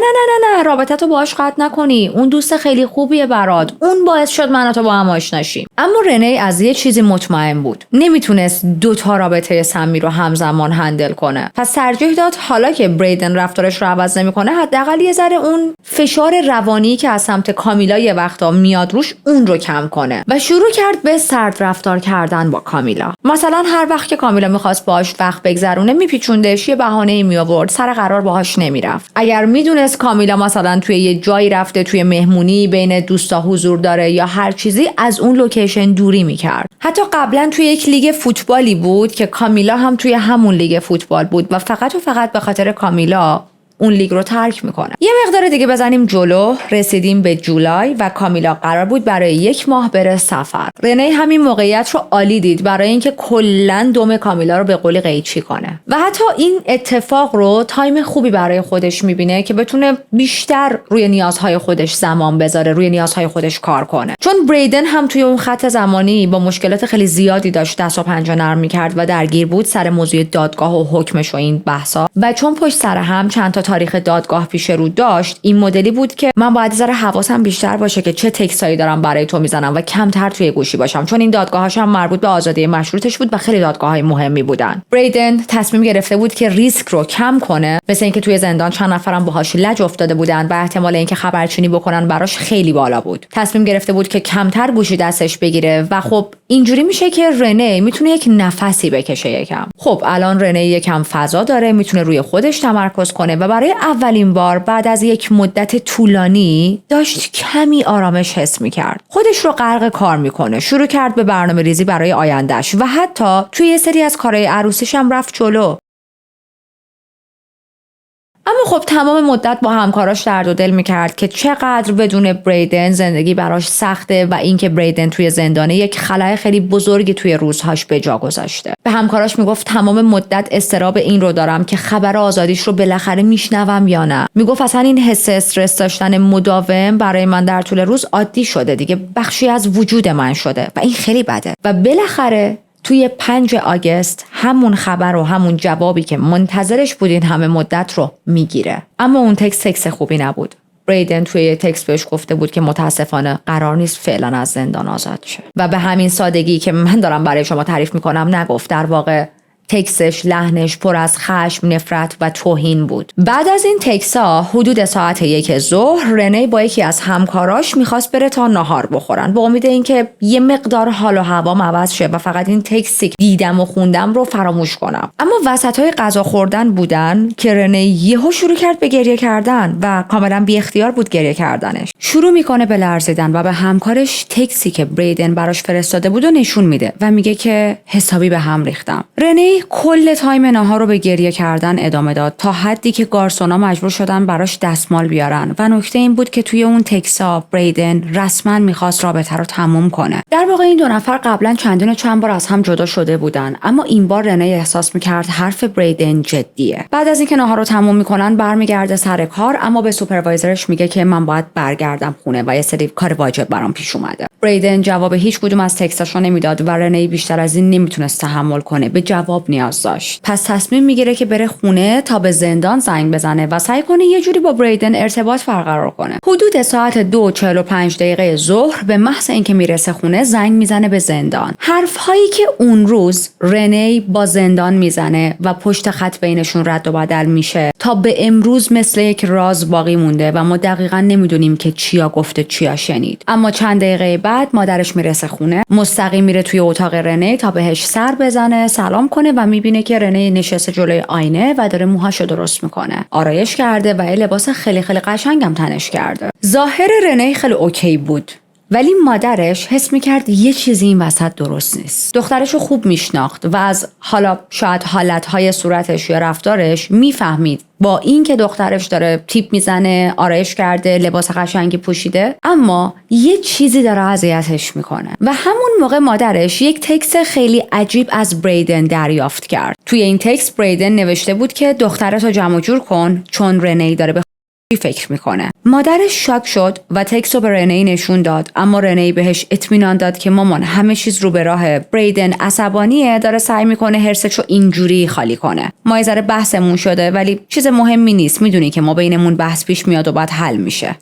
A: رابطه تو باهاش قطع نکنی، اون دوست خیلی خوبیه برات، اون باعث شد من و تو با هم آشنا شیم. اما رنی از یه چیزی مطمئن بود، نمیتونست دوتا رابطه سمی رو همزمان هندل کنه. پس ترجیح داد حالا که بریدن رفتارش رو عوض نمیکنه، حداقل یه ذره اون فشار روانی که از سمت کامیلا یه وقتا میاد روش اون رو کم کنه و شروع کرد به سرد رفتار کردن با کامیلا. مثلا هر وقت که کامیلا میخواست باهاش وقت بگذرونه میپیچوندش، یه بهانه‌ای می آورد، سر قرار باهاش نمیرفت. اگر میدونست کامیلا مثلا توی یه جایی رفته، توی مهمونی بین دوستا حضور داره یا هر چیزی، از اون لوکیشن دوری میکرد. حتی قبلا توی یک لیگ فوتبالی بود که کامیلا هم توی همون لیگ فوتبال بود و فقط به خاطر کامیلا اون لیگ رو ترک میکنه. یه مقدار دیگه بزنیم جلو، رسیدیم به جولای و کامیلا قرار بود برای 1 ماه بره سفر. رنی همین موقعیت رو عالی دید برای اینکه کلا دم کامیلا رو به قولی قیچی کنه و حتی این اتفاق رو تایم خوبی برای خودش میبینه که بتونه بیشتر روی نیازهای خودش زمان بذاره، روی نیازهای خودش کار کنه. چون بریدن هم توی اون خط زمانی با مشکلات خیلی زیادی داشت دست و پنجه نرم میکرد و درگیر بود سر موضوع دادگاه و حکمش و این بحثا، و چون پشت سر هم چند تا تاریخ دادگاه پیش رو داشت، این مدلی بود که من باید ذره حواسم بیشتر باشه که چه تکستایی دارم برای تو میزنم و کمتر توی گوشی باشم، چون این دادگاهاش هم مربوط به آزادی مشروطش بود و خیلی دادگاه‌های مهمی بودن. بریدن تصمیم گرفته بود که ریسک رو کم کنه، مثل اینکه توی زندان چند نفرم باهاش لج افتاده بودن و احتمال اینکه خبرچینی بکنن براش خیلی بالا بود. تصمیم گرفته بود که کمتر گوشی دستش بگیره و خب اینجوری میشه که رنی میتونه یک نفسی بکشه یکم. خب الان رنی یکم فضا داره، میتونه روی خودش تمرکز کنه و برای اولین بار بعد از یک مدت طولانی داشت کمی آرامش حس میکرد. خودش رو غرق کار میکنه، شروع کرد به برنامه ریزی برای آیندهش و حتی توی یه سری از کارهای عروسیش هم رفت جلو. اما خب تمام مدت با همکاراش درد و دل میکرد که چقدر بدون بریدن زندگی براش سخته و اینکه بریدن توی زندانه یک خلأ خیلی بزرگی توی روزهاش به جا گذاشته. به همکاراش میگفت تمام مدت اضطراب این رو دارم که خبر آزادیش رو بالاخره میشنوم یا نه. میگفت اصلا این حس استرس داشتن مداوم برای من در طول روز عادی شده دیگه، بخشی از وجود من شده و این خیلی بده. و بالاخره توی 5 آگوست همون خبر و همون جوابی که منتظرش بودین همه مدت رو میگیره. اما اون تکست خوبی نبود. بریدن توی تکست بهش گفته بود که متاسفانه قرار نیست فعلا از زندان آزاد شه و به همین سادگی که من دارم برای شما تعریف میکنم نگفت. در واقع تکسش، لحنش پر از خشم، نفرت و توهین بود. بعد از این تکسا حدود ساعت 1 ظهر رنی با یکی از همکاراش میخواست بره تا ناهار بخورن با امید اینکه یه مقدار حال و هوام عوض شه و فقط این تکسی که دیدم و خوندم رو فراموش کنم. اما وسطای غذا خوردن بودن که رنی یهو شروع کرد به گریه کردن و کاملا بی اختیار بود گریه کردنش. شروع میکنه به لرزیدن و به همکارش تکسی که بریدن براش فرستاده بود و نشون میده و میگه که حسابی به هم ریختم. رنی کل تایم ناهار رو به گریه کردن ادامه داد تا حدی که گارسونا مجبور شدن براش دستمال بیارن و نکته این بود که توی اون تکسا بریدن رسما میخواست رابطه رو تموم کنه. در واقع این 2 نفر قبلا چند بار از هم جدا شده بودن، اما این بار رنی احساس میکرد حرف بریدن جدیه. بعد از اینکه ناهار رو تموم میکنن برمیگرده سر کار، اما به سوپروایزرش میگه که من باید برگردم خونه و یه سری کار واجب برام پیش اومده. بریدن جواب هیچ کدوم از تکستاشو نمیداد و رنی بیشتر از این نمیتونست تحمل کنه. به جواب جواب نیاز داشت. پس تصمیم میگیره که بره خونه تا به زندان زنگ بزنه و سعی کنه یه جوری با بریدن ارتباط برقرار کنه. حدود ساعت 2:45 ظهر به محض اینکه میرسه خونه زنگ میزنه به زندان. حرفهایی که اون روز رنی با زندان میزنه و پشت خط بینشون رد و بدل میشه تا به امروز مثل یک راز باقی مونده و ما دقیقاً نمیدونیم که چیا گفته چیا شنید. اما چند دقیقه بعد مادرش میرسه خونه، مستقیم میره توی اتاق رنی تا بهش سر بزنه، سلام کنه و میبینه که رنی نشسته جلوی آینه و داره موهاشو درست میکنه. آرایش کرده و یه لباس خیلی قشنگم تنش کرده. ظاهر رنی خیلی اوکی بود، ولی مادرش حس میکرد یه چیزی این وسط درست نیست. دخترشو خوب میشناخت و از حالا شاید حالتهای صورتش یا رفتارش میفهمید با این که دخترش داره تیپ میزنه، آرایش کرده، لباس قشنگی پوشیده، اما یه چیزی داره اذیتش میکنه. و همون موقع مادرش یک تکست خیلی عجیب از بریدن دریافت کرد. توی این تکست بریدن نوشته بود که دخترتو جمع جور کن چون رنی داره به فکر میکنه. مادرش شاک شد و تکستو به رنی نشون داد، اما رنی بهش اطمینان داد که مامان همه چیز رو به راه، بریدن عصبانیه، داره سعی میکنه حرسشو اینجوری خالی کنه. ما یه ذره بحثمون شده ولی چیز مهمی نیست، میدونی که ما بینمون بحث پیش میاد و بعد حل میشه.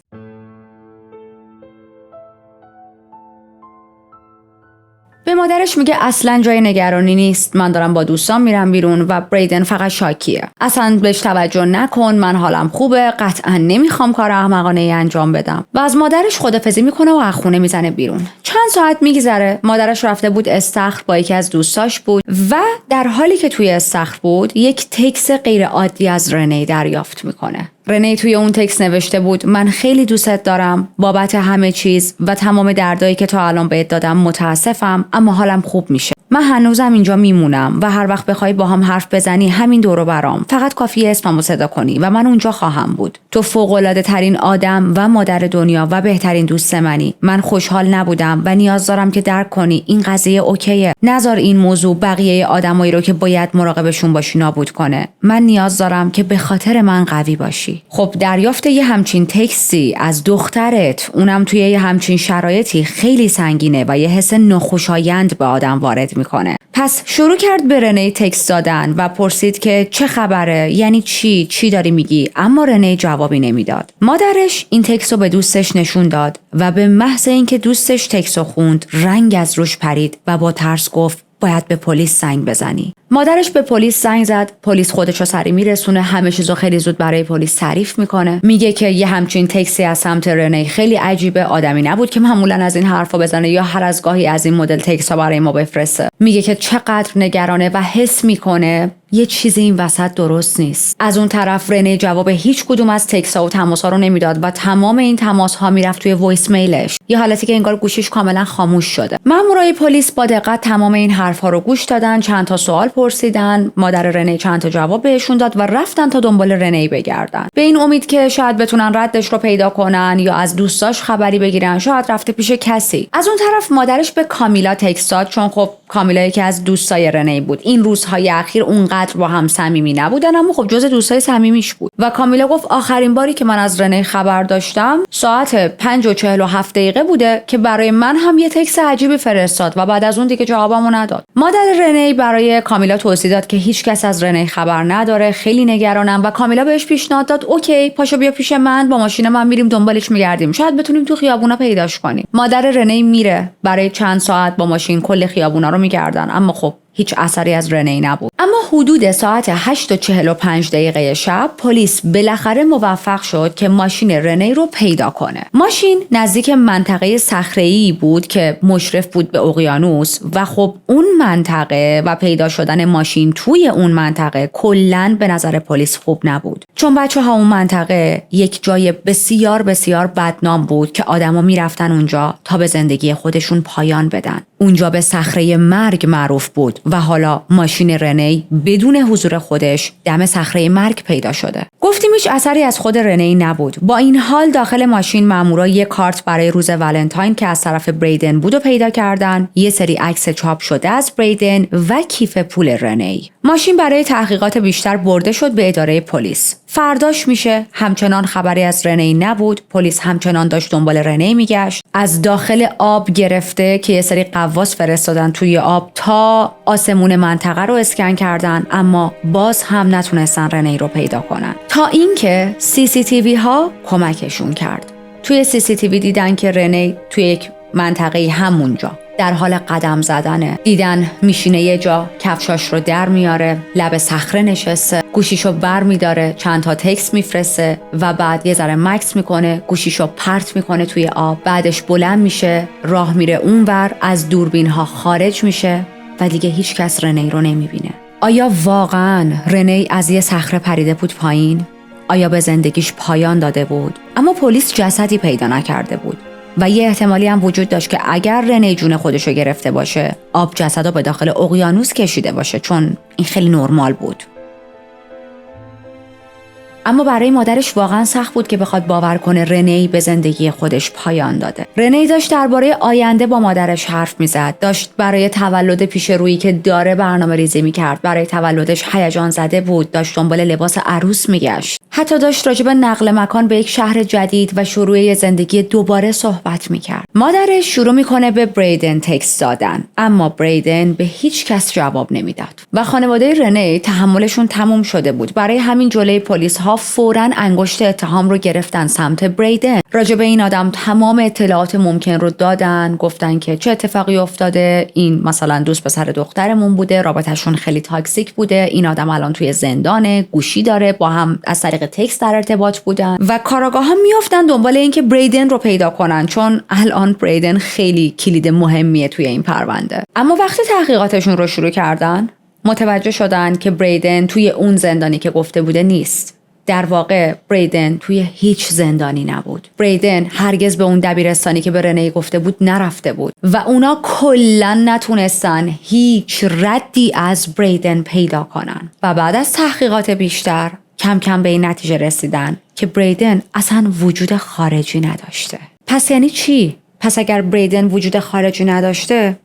A: به مادرش میگه اصلا جای نگرانی نیست، من دارم با دوستان میرم بیرون و بریدن فقط شاکیه، اصلا بهش توجه نکن، من حالم خوبه، قطعا نمیخوام کار احمقانه ای انجام بدم. و از مادرش خدافظی میکنه و از خونه میزنه بیرون. چند ساعت میگذره، مادرش رفته بود استخر، با یکی از دوستاش بود و در حالی که توی استخر بود یک تکست غیر عادی از رنی دریافت میکنه. رنی توی اون تکست نوشته بود من خیلی دوستت دارم، بابت همه چیز و تمام دردایی که تا الان بهت دادم متاسفم، اما حالم خوب میشه. من هنوزم اینجا میمونم و هر وقت بخوای با هم حرف بزنی همین دور و برام، فقط کافیه اسممو صدا کنی و من اونجا خواهم بود. تو فوق‌العاده ترین آدم و مادر دنیا و بهترین دوست منی. من خوشحال نبودم و نیاز دارم که درک کنی این قضیه اوکیه. نذار این موضوع بقیه آدمایی رو که باید مراقبشون باشی نابود کنه. من نیاز دارم که به خاطر من قوی باشی. خب دریافت یه همچین تکستی از دخترت، اونم توی یه همچین شرایطی، خیلی سنگینه و یه حس ناخوشایند به آدم وارد میکنه. پس شروع کرد به رنی تکست دادن و پرسید که چه خبره، یعنی چی داری میگی، اما رنی جوابی نمیداد. مادرش این تکستو به دوستش نشون داد و به محض اینکه دوستش تکستو خوند رنگ از روش پرید و با ترس گفت باید به پلیس زنگ بزنی. مادرش به پلیس زنگ زد، پلیس خودشو سری میرسونه، همه چیزو خیلی زود برای پلیس تعریف میکنه. میگه که یه همچین تکسی از سمت رنی خیلی عجیبه، آدمی نبود که معمولا از این حرفا بزنه یا هر از گاهی از این مدل تکسا برای ما بفرسته. میگه که چقدر نگرانه و حس میکنه یه چیزی این وسط درست نیست. از اون طرف رنی جواب هیچ کدوم از تکس‌ها و تماس‌ها رو نمیداد و تمام این تماس‌ها میرفت توی وایس میلش، یه حالتی که انگار گوشیش کاملا خاموش شده. مامورای پلیس با دقت تمام این حرف‌ها رو گوش دادن، چند تا سوال پرسیدن، مادر رنی چند تا جواب بهشون داد و رفتن تا دنبال رنی بگردن، به این امید که شاید بتونن ردش رو پیدا کنن یا از دوستاش خبری بگیرن، شاید رفته پیش کسی. از اون طرف مادرش به کامیلا تکست داد، چون خب کامیلا یکی از دوستای رنی بود. این روزهای اخیر اونقدر با هم صمیمی نبودن، اما خب جز دوستای صمیمیش بود. و کامیلا گفت آخرین باری که من از رنی خبر داشتم ساعت 5:47 بوده که برای من هم یه تکست عجیبی فرستاد و بعد از اون دیگه جوابمو نداد. مادر رنی برای کامیلا توضیح داد که هیچ کس از رنی خبر نداره، خیلی نگرانم و کامیلا بهش پیشنهاد داد اوکی پاشو بیا پیش من، با ماشین من میریم دنبالش میگردیم، شاید بتونیم تو خیابونا پیداش کنیم. مادر رنی میره، برای چند ساعت با ماشین کل خیابونا رو میگردن، اما خب هیچ اثری از رنی نبود. اما حدود ساعت 8:45 شب پلیس بالاخره موفق شد که ماشین رنی رو پیدا کنه. ماشین نزدیک منطقه صخره‌ای بود که مشرف بود به اقیانوس و خب اون منطقه و پیدا شدن ماشین توی اون منطقه کلاً به نظر پلیس خوب نبود، چون بچه‌ها اون منطقه یک جای بسیار بسیار بدنام بود که آدما میرفتن اونجا تا به زندگی خودشون پایان بدن. اونجا به صخره مرگ معروف بود و حالا ماشین رنی بدون حضور خودش دم صخره مرگ پیدا شده. گفتیم هیچ اثری از خود رنی نبود. با این حال داخل ماشین مامورا یک کارت برای روز ولنتاین که از طرف بریدن بود و پیدا کردن، یه سری عکس چاپ شده از بریدن و کیف پول رنی. ماشین برای تحقیقات بیشتر برده شد به اداره پلیس. فرداش میشه همچنان خبری از رنی نبود. پلیس همچنان داشت دنبال رنی میگشت. از داخل آب گرفته که یه سری قواس فرستادن توی آب تا آسمون منطقه رو اسکن کردن، اما باز هم نتونستن رنی رو پیدا کنن، تا اینکه CCTV ها کمکشون کرد. توی CCTV دیدن که رنی توی یک منطقه همونجا در حال قدم زدنه. دیدن میشینه یه جا، کفشاش رو در میاره، لب صخره نشسته، گوشیشو بر میداره، چند تا تکست میفرسته و بعد یه ذره مکس میکنه، گوشیشو پرت میکنه توی آب. بعدش بلند میشه، راه میره اونور، از دوربین ها خارج میشه و دیگه هیچ کس رنی رو نمیبینه. آیا واقعاً رنی از یه صخره پریده بود پایین؟ آیا به زندگیش پایان داده بود؟ اما پلیس جسدی پیدا نکرده بود و یه احتمالی هم وجود داشت که اگر رنی جون خودشو گرفته باشه، آب جسدو به داخل اقیانوس کشیده باشه، چون این خیلی نرمال بود. اما برای مادرش واقعا سخت بود که بخواد باور کنه رنی به زندگی خودش پایان داده. رنی داشت درباره آینده با مادرش حرف میزد، داشت برای تولد پیش رویی که داره برنامه‌ریزی میکرد. برای تولدش هیجان زده بود، داشت دنبال لباس عروس میگشت، حتی داشت راجع به نقل مکان به یک شهر جدید و شروع زندگی دوباره صحبت میکرد. مادرش شروع میکنه به بریدن تکست دادن، اما بریدن به هیچ کس جواب نمیداد و خانواده رنی تحملشون تموم شده بود. برای همین جلوی پلیس ها فوراً انگشت اتهام رو گرفتن سمت بریدن. راجع به این آدم تمام اطلاعات ممکن رو دادن، گفتن که چه اتفاقی افتاده، این مثلا دوست پسر دخترمون بوده، رابطهشون خیلی تاکسیک بوده، این آدم الان توی زندانه، گوشی داره، با هم از طریق تکست در ارتباط بودن و کاراگاه ها میافتن دنبال اینکه بریدن رو پیدا کنن، چون الان بریدن خیلی کلید مهمیه توی این پرونده. اما وقتی تحقیقاتشون رو شروع کردن، متوجه شدن که بریدن توی اون زندانی که گفته بوده نیست. در واقع بریدن توی هیچ زندانی نبود. بریدن هرگز به اون دبیرستانی که به رنی گفته بود نرفته بود و اونا کلاً نتونستن هیچ ردی از بریدن پیدا کنن. و بعد از تحقیقات بیشتر کم کم به این نتیجه رسیدن که بریدن اصلا وجود خارجی نداشته. پس یعنی چی؟ پس اگر بریدن وجود خارجی نداشته،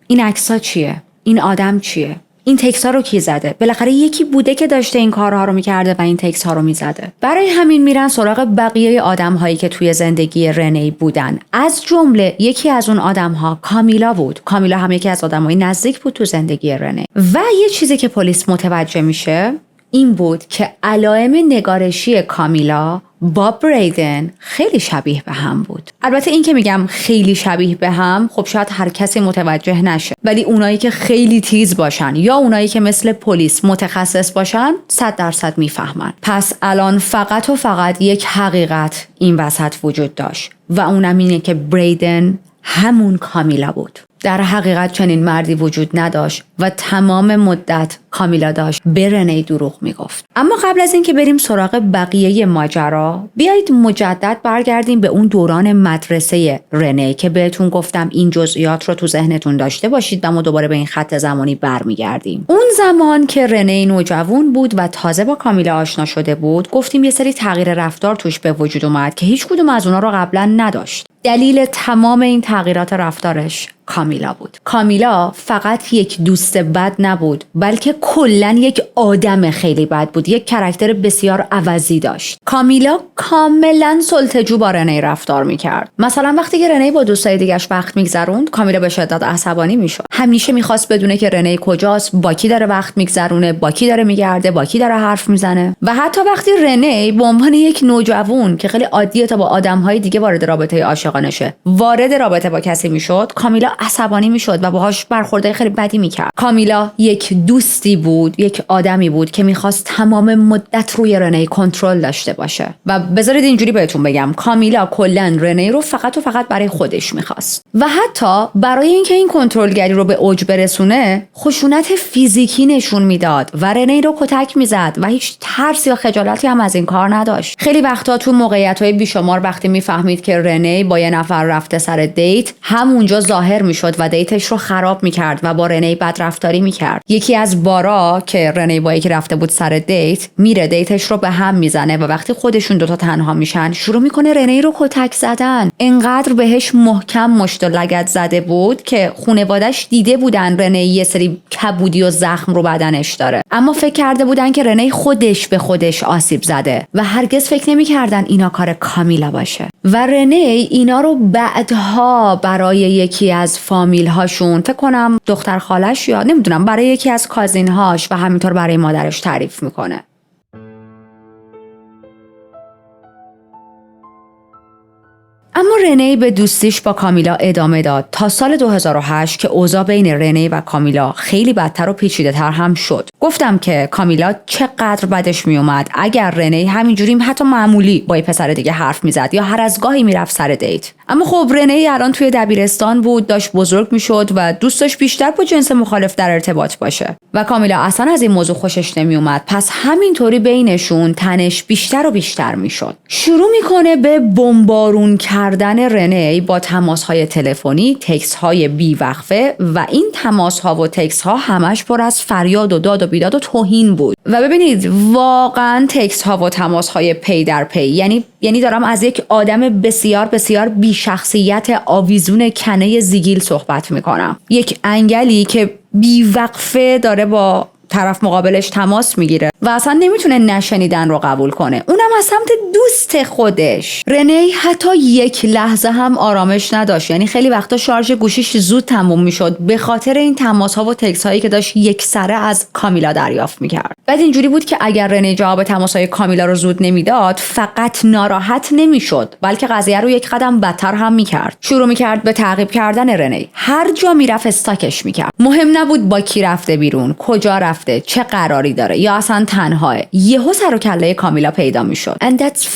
A: این عکس‌ها چیه؟ این آدم چیه؟ این تکس ها رو کی زده؟ بالاخره یکی بوده که داشته این کارها رو میکرده و این تکس ها رو میزده. برای همین میرن سراغ بقیه آدم هایی که توی زندگی رنی بودن. از جمله یکی از اون آدم ها کامیلا بود. کامیلا هم یکی از آدمای نزدیک بود تو زندگی رنی. و یه چیزی که پلیس متوجه میشه این بود که علائم نگارشی کامیلا با بریدن خیلی شبیه به هم بود. البته این که میگم خیلی شبیه به هم، خب شاید هر کسی متوجه نشه، ولی اونایی که خیلی تیز باشن یا اونایی که مثل پلیس متخصص باشن 100% میفهمن. پس الان فقط و فقط یک حقیقت این وسط وجود داشت و اونم اینه که بریدن همون کامیلا بود. در حقیقت چنین مردی وجود نداشت و تمام مدت کامیلا داشت به رنی دروغ میگفت. اما قبل از اینکه بریم سراغ بقیه ماجرا، بیایید مجدد برگردیم به اون دوران مدرسه رنی که بهتون گفتم این جزئیات رو تو ذهنتون داشته باشید و ما دوباره به این خط زمانی برمیگردیم. اون زمان که رنی نوجوان بود و تازه با کامیلا آشنا شده بود، گفتیم یه سری تغییر رفتار توش به وجود اومد که هیچ کدوم از اونا رو قبلا نداشت. دلیل تمام این تغییرات رفتارش کامیلا بود. کامیلا فقط یک دوست بد نبود، بلکه کلاً یک آدم خیلی بد بود. یک کاراکتر بسیار عوضی داشت. کامیلا کاملاً سلطه‌جو با رنی رفتار میکرد. مثلا وقتی که رنی با دوستای دیگه‌اش وقت میگذروند، کامیلا به شدت عصبانی میشد. همیشه میخواست بدونه که رنی کجاست، با کی داره وقت میگذرونه، با کی داره میگرده، با کی داره حرف میزنه. و حتی وقتی رنی به عنوان یک نوجوان که خیلی عادیه تا با آدم‌های دیگه وارد رابطه عاشقانه شه، وارد رابطه با کسی میشد، کامیلا عصبانی میشد و باهاش برخورد خیلی بدی میکرد. کامیلا یک دوستی بود، یک آدمی بود که میخواست تمام مدت روی رنی کنترل داشته باشه. و بذارید اینجوری بهتون بگم، کامیلا کلا رنی رو فقط و فقط برای خودش میخواست و حتی برای اینکه این کنترلگری رو به اوج برسونه، خشونت فیزیکی نشون میداد و رنی رو کتک میزد و هیچ ترس یا خجالتی هم از این کار نداشت. خیلی وقتا تو موقعیت‌های بیشمار وقتی میفهمید که رنی با یه نفر رفته سر دیت، همونجا ظاهر میشد و دیتش رو خراب میکرد و با رنی بدرفتاری میکرد. یکی از بارا که رنی با یکی رفته بود سر دیت میره دیتش رو به هم میزنه و وقتی خودشون دوتا تنها میشن شروع میکنه رنی رو کتک زدن. انقدر بهش محکم مشت و لگد زده بود که خانواده‌اش دیده بودن رنی یه سری کبودی و زخم رو بدنش داره، اما فکر کرده بودن که رنی خودش به خودش آسیب زده و هرگز فکر نمی‌کردن اینا کار کامیلا باشه. و رنی اینا رو بعدها برای یکی از فامیل هاشون، فکر کنم دختر خالش یا نمیدونم، برای یکی از کازین هاش و همینطور برای مادرش تعریف میکنه. اما رنی به دوستیش با کامیلا ادامه داد تا سال 2008 که اوضاع بین رنی و کامیلا خیلی بدتر و پیچیده‌تر هم شد. گفتم که کامیلا چقدر بدش میومد اگر رنی همینجوری حتی معمولی با یه پسر دیگه حرف میزد یا هر از گاهی میرفت سر دیت. اما خب رنی الان توی دبیرستان بود، داشت بزرگ میشد و دوستش بیشتر با جنس مخالف در ارتباط باشه و کامیلا اصلا از این موضوع خوشش نمیومد. پس همینطوری بینشون تنش بیشتر و بیشتر میشد. شروع میکنه به بمبارون کردن رنی با تماس‌های تلفنی، تکست‌های بی‌وقفه و این تماس‌ها و تکست‌ها همش پر از فریاد و داد و بیداد و توهین بود. و ببینید واقعاً تکست‌ها و تماس‌های پی در پی، یعنی دارم از یک آدم بسیار بسیار بی شخصیت آویزون کنه زیگیل صحبت میکنم. یک انگلی که بی‌وقفه داره با طرف مقابلش تماس میگیره و اصلا نمیتونه نشنیدن رو قبول کنه، اونم از سمت دوست خودش. رنی حتی یک لحظه هم آرامش نداشت، یعنی خیلی وقتا شارژ گوشیش زود تموم میشد به خاطر این تماس ها و تکست هایی که داشت یک سره از کامیلا دریافت میکرد. بعد اینجوری بود که اگر رنی جواب تماس های کامیلا رو زود نمیداد فقط ناراحت نمیشد بلکه قضیه رو یک قدم بدتر هم میکرد. شروع میکرد به تعقیب کردن رنی، هر جا میرفت استاکش میکرد. مهم نبود با کی رفته بیرون، کجا رفته، چه قراری داره یا اصلا تنهاه. یهو سر و کله کامیلا پیدا میشد. And that's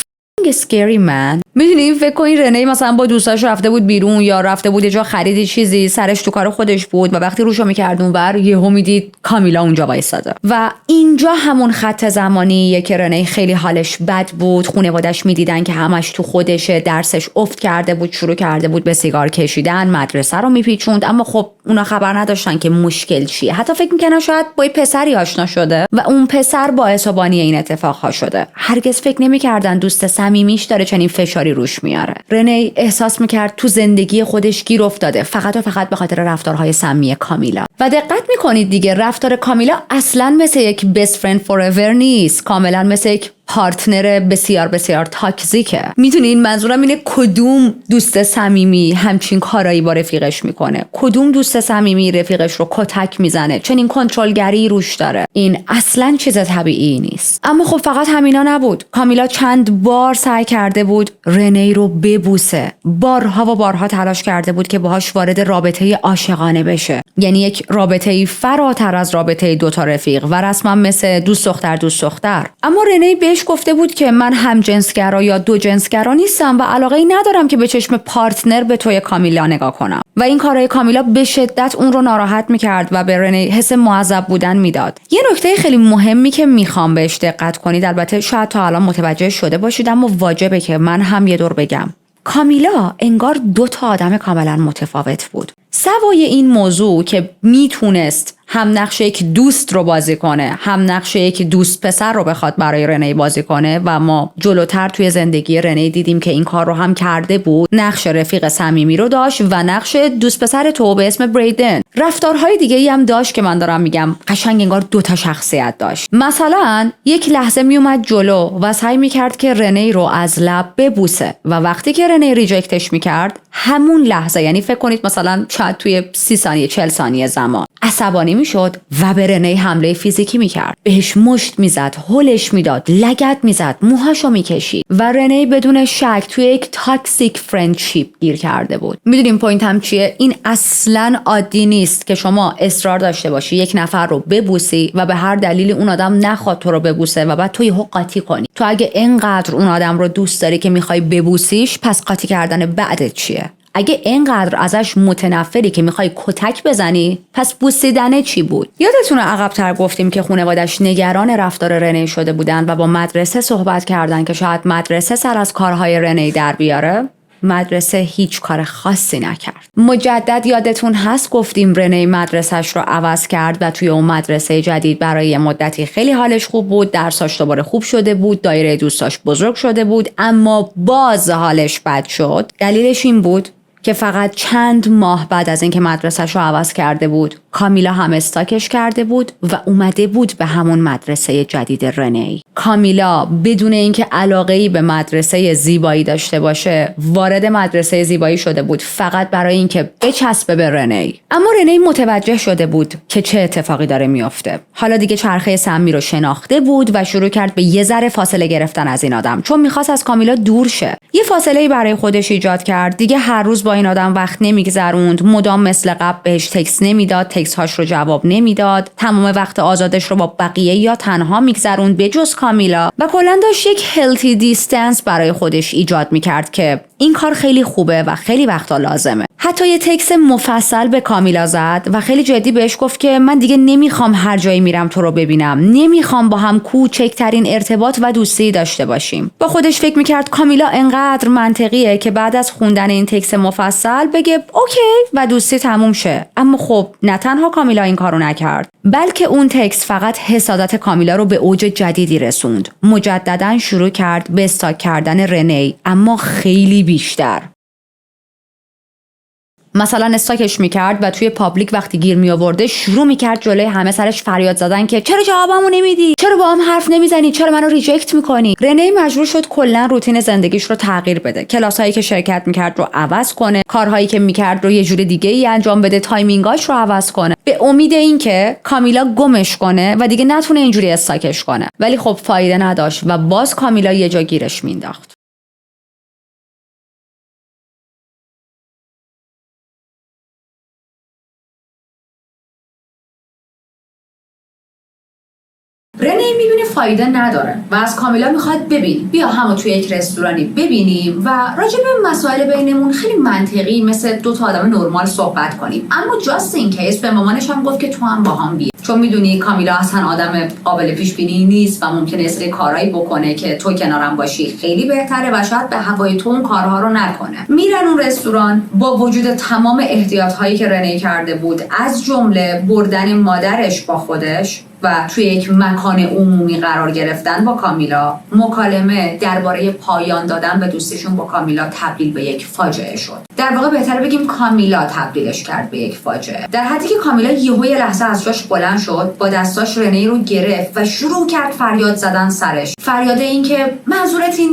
A: scary man. میدونی فکر کنین رنی مثلا با دوستاش رفته بود بیرون یا رفته بود یه جا خریدی چیزی، سرش تو کار خودش بود و وقتی روشو میکرد اونور یهو میدید کامیلا اونجا وایساده. و اینجا همون خط زمانیه که رنی خیلی حالش بد بود. خانواده‌اش میدیدن که همش تو خودشه، درسش افت کرده بود، شروع کرده بود به سیگار کشیدن، مدرسه رو میپیچوند، اما خب اونا خبر نداشتن که مشکل چیه. حتی فکر میکنن شاید با یه پسری آشنا شده و اون پسر باعث و بانی این اتفاقها شده. هرگز فکر نمیکردن دوست صمیمیش داره چنین فشاری روش میاره. رنی احساس میکرد تو زندگی خودش گیر افتاده فقط و فقط به خاطر رفتارهای سمی کامیلا. و دقت میکنید دیگه رفتار کامیلا اصلا مثل یک best friend forever نیست، کاملا مثل یک پارتنر بسیار بسیار تاکسیکه. میدونین منظورم اینه کدوم دوست صمیمی همچین کارایی با رفیقش میکنه، کدوم دوست صمیمی رفیقش رو کتک میزنه، چنین کنترلگری روش داره. این اصلا چیز طبیعی نیست. اما خب فقط همینا نبود. کامیلا چند بار سعی کرده بود رنی رو ببوسه، بارها و بارها تلاش کرده بود که باهاش وارد رابطه عاشقانه بشه، یعنی یک رابطه فراتر از رابطه دوتا رفیق و رسما مثل دوست دختر دوست دختر. اما رنی بهش گفته بود که من هم جنسگرا یا دو جنسگرا نیستم و علاقه‌ای ندارم که به چشم پارتنر به توی کامیلا نگاه کنم. و این کارهای کامیلا به شدت اون رو ناراحت میکرد و به رنی حس معذب بودن میداد. یه نکته خیلی مهمی که میخوام بهش دقت کنید، البته شاید تا الان متوجه شده باشید اما واجبه که من هم یه دور بگم. کامیلا انگار دو تا آدم کاملا متفاوت بود. سوای این موضوع که میتونست هم نقش یک دوست رو بازی کنه، هم نقش یک دوست پسر رو بخواد برای رنی بازی کنه و ما جلوتر توی زندگی رنی دیدیم که این کار رو هم کرده بود، نقش رفیق صمیمی رو داشت و نقش دوست پسر تو به اسم بریدن. رفتارهای دیگه‌ای هم داشت که من دارم میگم قشنگ انگار دو تا شخصیت داشت. مثلا یک لحظه میومد جلو و سعی میکرد که رنی رو از لب ببوسه و وقتی که رنی ریجکتش میکرد همون لحظه، یعنی فکر کنید مثلا شاید توی 30 ثانیه 40 ثانیه زمان عصبانی میشد و به رنی حمله فیزیکی میکرد، بهش مشت میزد، هلش میداد، لگد میزد، موهاشو میکشید و رنی بدون شک توی یک تاکسیک فرندشیپ گیر کرده بود. میدونیم پوینت هم چیه؟ این اصلا عادی نیست که شما اصرار داشته باشی یک نفر رو ببوسی و به هر دلیلی اون آدم نخواد تو رو ببوسه و بعد توی قاطی کنی. تو اگه اینقدر اون آدم رو دوست داری که میخوای ببوسیش، پس قاطی کردن بعدت چیه؟ اگه اینقدر ازش متنفری که میخوای کتک بزنی، پس بوسیدنه چی بود؟ یادتونه عقب‌تر گفتیم که خانواده‌اش نگران رفتار رنی شده بودن و با مدرسه صحبت کردن که شاید مدرسه سر از کارهای رنی در بیاره؟ مدرسه هیچ کار خاصی نکرد. مجدد یادتون هست گفتیم رنی مدرسهش رو عوض کرد و توی اون مدرسه جدید برای مدتی خیلی حالش خوب بود، درساش دوباره خوب شده بود، دایره دوستاش بزرگ شده بود، اما باز حالش بد شد. دلیلش این بود که فقط چند ماه بعد از اینکه مدرسه‌شو عوض کرده بود، کامیلا هم استاکش کرده بود و اومده بود به همون مدرسه جدید رنی. کامیلا بدون اینکه علاقه‌ای به مدرسه زیبایی داشته باشه، وارد مدرسه زیبایی شده بود فقط برای اینکه بچسبه به رنی. اما رنی متوجه شده بود که چه اتفاقی داره میفته. حالا دیگه چرخه سمی رو شناخته بود و شروع کرد به یه ذره فاصله گرفتن از این آدم، چون می‌خواست از کامیلا دور شه. یه فاصله‌ای برای خودش ایجاد کرد. دیگه هر روز با این آدم وقت نمیگذروند، مدام مثل قبل بهش تکست نمیداد، تکست هاش رو جواب نمیداد، تمام وقت آزادش رو با بقیه یا تنها میگذروند به جز کامیلا و کلا داشت یک هلتی دیستنس برای خودش ایجاد میکرد که این کار خیلی خوبه و خیلی وقتا لازمه. حتی یه تکست مفصل به کامیلا زد و خیلی جدی بهش گفت که من دیگه نمیخوام هر جایی میرم تو رو ببینم، نمیخوام با هم کوچکترین ارتباط و دوستی داشته باشیم. با خودش فکر میکرد کامیلا انقدر منطقیه که بعد از خوندن این تکست مفصل بگه اوکی و دوستی تموم شه. اما خب نه تنها کامیلا این کارو نکرد، بلکه اون تکست فقط حسادت کامیلا رو به اوج جدیدی رسوند. مجددا شروع کرد به استاک کردن رنی، اما خیلی بیشتر. مثلا استاکش میکرد و توی پابلیک وقتی گیر می آورده شروع میکرد جلوی همه سرش فریاد زدن که چرا جوابمو نمیدی؟ چرا با هم حرف نمیزنی؟ چرا منو ریجکت میکنی؟ رنی مجبور شد کلا روتین زندگیش رو تغییر بده. کلاسایی که شرکت میکرد رو عوض کنه، کارهایی که میکرد رو یه جور دیگه ای انجام بده، تایمینگاش رو عوض کنه، به امید اینکه کامیلا گمش کنه و دیگه نتونه اینجوری استاکش کنه. ولی خب فایده نداشت و باز کامیلا یه جا گیرش مینداخت. رنی میدونه فایده نداره و از کامیلا میخواد بیا همو توی یک رستورانی ببینیم و راجع به مسائل بینمون خیلی منطقی مثل دو تا آدم نرمال صحبت کنیم. اما جاست این کیس به مامانش هم گفت که تو هم با هم بیا، چون میدونی کامیلا اصلا آدم قابل پیش بینی نیست و ممکنه سری کارهایی بکنه که تو کنارم باشی خیلی بهتره و شاید به هوای تو اون کارها رو نکنه. میرن اون رستوران با وجود تمام احتیاط هایی که رنی کرده بود، از جمله بردن مادرش با خودش و توی یک مکان عمومی قرار گرفتن با کامیلا، مکالمه درباره پایان دادن به دوستیشون با کامیلا تبدیل به یک فاجعه شد. در واقع بهتره بگیم کامیلا تبدیلش کرد به یک فاجعه، در حدی که کامیلا یهو یه لحظه از جاش بلند شد، با دستاش رنی رو گرفت و شروع کرد فریاد زدن سرش. فریاد این که منظورتی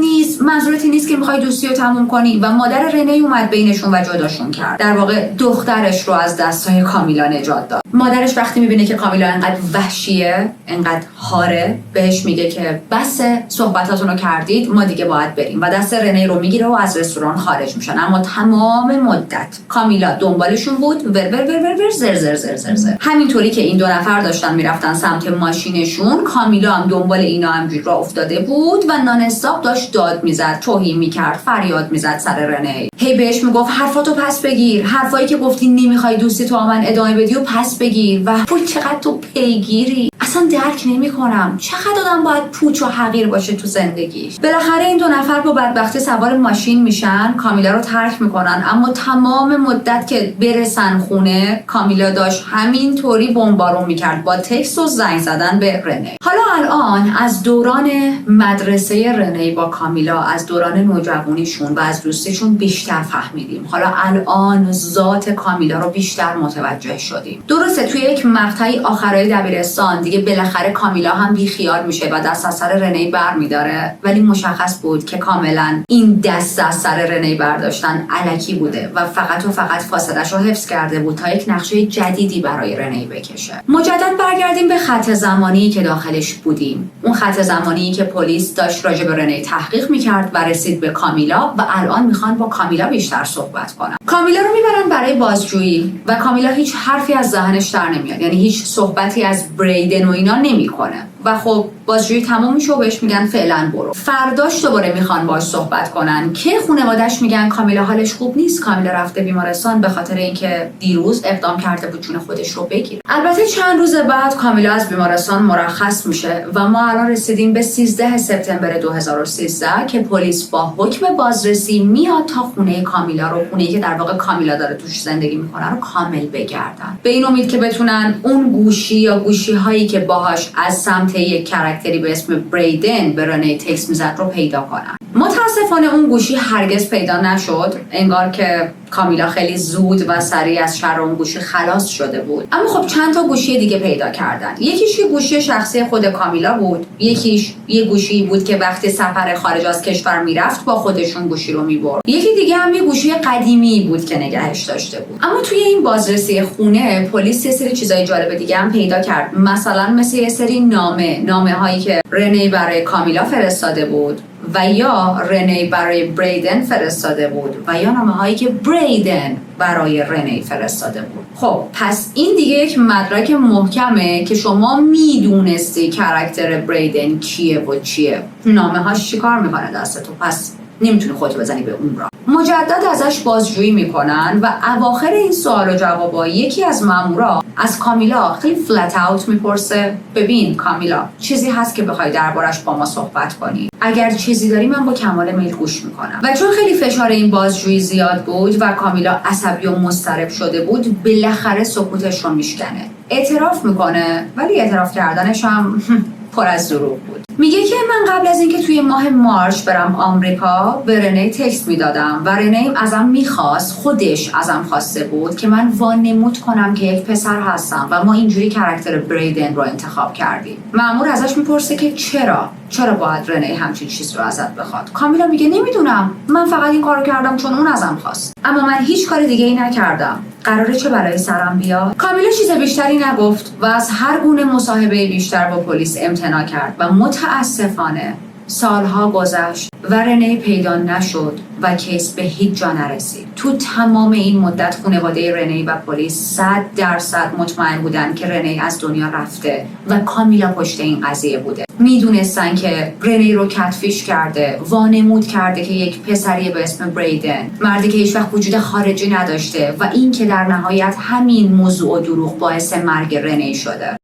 A: نیست که میخوای دوستی رو تموم کنی و مادر رنی اومد بینشون و جداشون کرد. در واقع دخترش رو از دستای کامیلا نجات داد. مادرش وقتی میبینه که کامیلا انقدر وحشیه، انقدر هاره، بهش میگه که بس صحبتاتونو کردید، ما دیگه باید بریم و دست رنی رو میگیره و از رستوران خارج میشن. اما تمام مدت کامیلا دنبالشون بود، ور زر. همینطوری که این دو نفر داشتن میرفتن سمت ماشینشون، کامیلا هم دنبال اینا همجوری راه افتاده بود و نان استاپ داشت داد میزد، توهین میکرد، فریاد میزد سر رنی. هی بهش میگفت حرفاتو پس بگیر، حرفایی که گفتی نمیخوای دوستی تو من ادامه بدی و پس بگیر و پوی چقدر تو پیگیری، اصلا درک نمیکنم چقدر آدم باید پوچ و حقیر باشه تو زندگیش. بالاخره این دو نفر با بدبختی سوار ماشین میشن، کامیلا رو ترک میکنن، اما تمام مدت که برسن خونه کامیلا داشت همینطوری بمبارون میکرد با تکست و زنگ زدن به رنی. حالا الان از دوران مدرسه رنی با کامیلا، از دوران نوجوانیشون و از دوستیشون بیشتر فهمیدیم. حالا الان ذات کامیلا رو بیشتر متوجه شدیم. درسته توی یک مقطعی آخرای دبیرستان دیگه بالاخره کامیلا هم بیخیال میشه و دست از سر رنی برمیداره، ولی مشخص بود که کاملا این دست از سر رنی برداشتن الکی بوده و فقط فاصله‌اش رو حفظ کرده بود تا یک نقشه جدیدی برای رنی بکشه. مجدد برگردیم به خط زمانی که داخلش بودیم، اون خط زمانی که پلیس داشت راجع به رنی تحقیق میکرد و رسید به کامیلا و الان میخوان با کامیلا بیشتر صحبت کنن. کامیلا رو میبرن برای بازجویی و کامیلا هیچ حرفی از ذهنش در نمیاد، یعنی هیچ صحبتی از بریدن و اینا نمیکنه. و خب بازجویی تموم میشه و بهش میگن فعلا برو. فرداش دوباره میخوان باهاش صحبت کنن که خانواده‌اش میگن کامیلا حالش خوب نیست، کامیلا رفته بیمارستان به خاطر اینکه دیروز اقدام کرده بود جون خودش رو بگیره. البته چند روز بعد کامیلا از بیمارستان مرخص میشه و ما الان رسیدیم به 13 سپتامبر 2013 که پلیس با حکم بازرسی میاد تا خونه کامیلا رو، خونه‌ای که در واقع کامیلا داره توش زندگی میکنه، رو کامل بگردن، به این امید که بتونن اون گوشی یا گوشی هایی که باهاش از سمت یک کاراکتری به اسم بریدن به رنی تکست میزد رو پیدا کنن. متاسفانه اون گوشی هرگز پیدا نشد، انگار که کامیلا خیلی زود و سریع از شر اون گوشی خلاص شده بود. اما خب چند تا گوشی دیگه پیدا کردن. یکیش یه گوشی شخصی خود کامیلا بود، یکیش یه گوشی بود که وقتی سفر خارج از کشور میرفت با خودشون گوشی رو میبرد. یکی دیگه هم یه گوشی قدیمی بود که نگهش داشته بود. اما توی این بازرسی خونه پلیس یه سری چیزای جالب دیگه هم پیدا کرد، مثلا مثل یه سری نامه هایی که رنی برای کامیلا فرستاده بود و یا رنی برای بریدن فرستاده بود و یا نامه هایی که بریدن برای رنی فرستاده بود. خب پس این دیگه یک مدرک محکمه که شما میدونستی کاراکتر بریدن کیه و چیه، نامه هاش چی کار میکنه دستتو، پس نمیتونی خودتو بزنی به اون راه. مجدد ازش بازجویی میکنن و اواخر این سوال و جوابا یکی از مامورا از کامیلا خیلی فلت اوت میپرسه ببین کامیلا، چیزی هست که بخوای دربارش با ما صحبت کنی؟ اگر چیزی داری من با کمال میل گوش میکنم. و چون خیلی فشار این بازجویی زیاد بود و کامیلا عصبی و مضطرب شده بود، بالاخره سکوتش رو میشکنه. اعتراف میکنه، ولی اعتراف کردنش هم پر از دروغ بود. میگه که من قبل از اینکه توی ماه مارچ برم آمریکا به رنی تکست میدادم و رنی ازم میخواست، خودش ازم خواسته بود که من وانمود کنم که یک پسر هستم و ما اینجوری کاراکتر بریدن رو انتخاب کردیم. مأمور ازش میپرسه که چرا باید رنی همچین چیز رو ازت بخواد؟ کامیلا میگه نمیدونم، من فقط این کارو کردم چون اون ازم خواست، اما من هیچ کار دیگه ای نکردم. قراره چه بلایی سرم بیاد؟ کامیلا چیز بیشتری نگفت و از هر گونه مصاحبه بیشتر با پلیس امتناع کرد و متاسفانه سالها گذشت و رنی پیدا نشد و کیس به هیچ جا نرسید. تو تمام این مدت خانواده رنی و پلیس 100% مطمئن بودن که رنی از دنیا رفته و کامیلا پشت این قضیه بوده. میدونستن که رنی رو کتفیش کرده، وانمود کرده که یک پسری به اسم بریدن، مردی که هیچ وقت وجود خارجی نداشته و این که در نهایت همین موضوع و دروغ باعث مرگ رنی شده.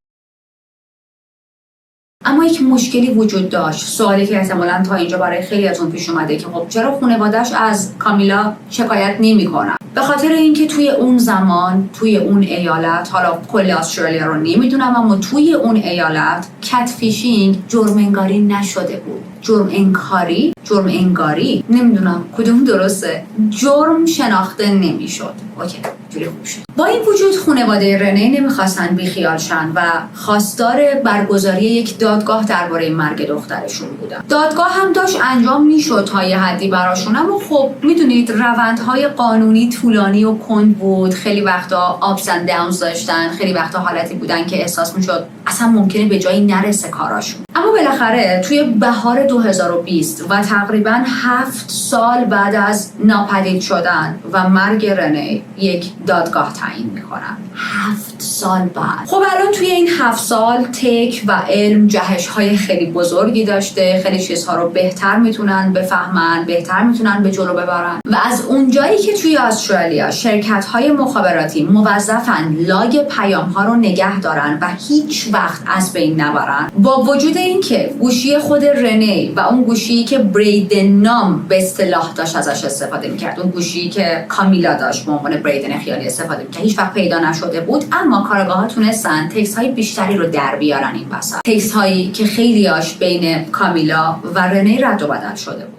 A: اما یک مشکلی وجود داشت، سوالی که احتمالاً تا اینجا برای خیلی ازون پیش اومده که خب چرا خانواده‌اش از کامیلا شکایت نمی‌کنن؟ به خاطر اینکه توی اون زمان، توی اون ایالت، حالا کل استرالیا رو نمیدونم، اما توی اون ایالت کتفیشینگ جرم انگاری نشده بود. جرم انگاری نمیدونم کدوم درسته، جرم شناخته نمیشد. اوکی، جوری خوب شد. با این وجود خانواده رنی نمیخواستن بیخیال شن و خواستار برگزاری یک دادگاه درباره مرگ دخترشون بودن. دادگاه هم داشت انجام میشد تا یه حدی براشون، اما خب میدونید روندهای قانونی طولانی و کند بود، خیلی وقتا ups and downs داشتن، خیلی وقتا حالتی بودن که احساس میشد اصلا ممکنه به جایی نرسه کاراشون. اما بالاخره توی بهار 2020 و تقریباً 7 سال بعد از ناپدید شدن و مرگ رنی یک دادگاه تعیین میکنن. 7 سال بعد. خب الان توی این 7 سال تک و علم جهش‌های خیلی بزرگی داشته، خیلی چیزها رو بهتر میتونن بفهمن، بهتر میتونن به جلو ببرن و از اونجایی که توی استرالیا شرکت‌های مخابراتی موظفن لاگ پیام‌ها رو نگه دارن و هیچ وقت از بین نبرن، با وجود اینکه گوشی خود رنی و اون گوشی که بریدن نام به اصطلاح داشت ازش استفاده می‌کرد، اون گوشی که کامیلا داشت به عنوان بریدن خیالی استفاده می‌کرد، هیچ وقت پیدا نشده بود، اما کارآگاه‌ها تونستن تکست‌های بیشتری رو در بیارن این وسط، تکست‌هایی که خیلی‌هاش بین کامیلا و رنی رد و بدل شده بود.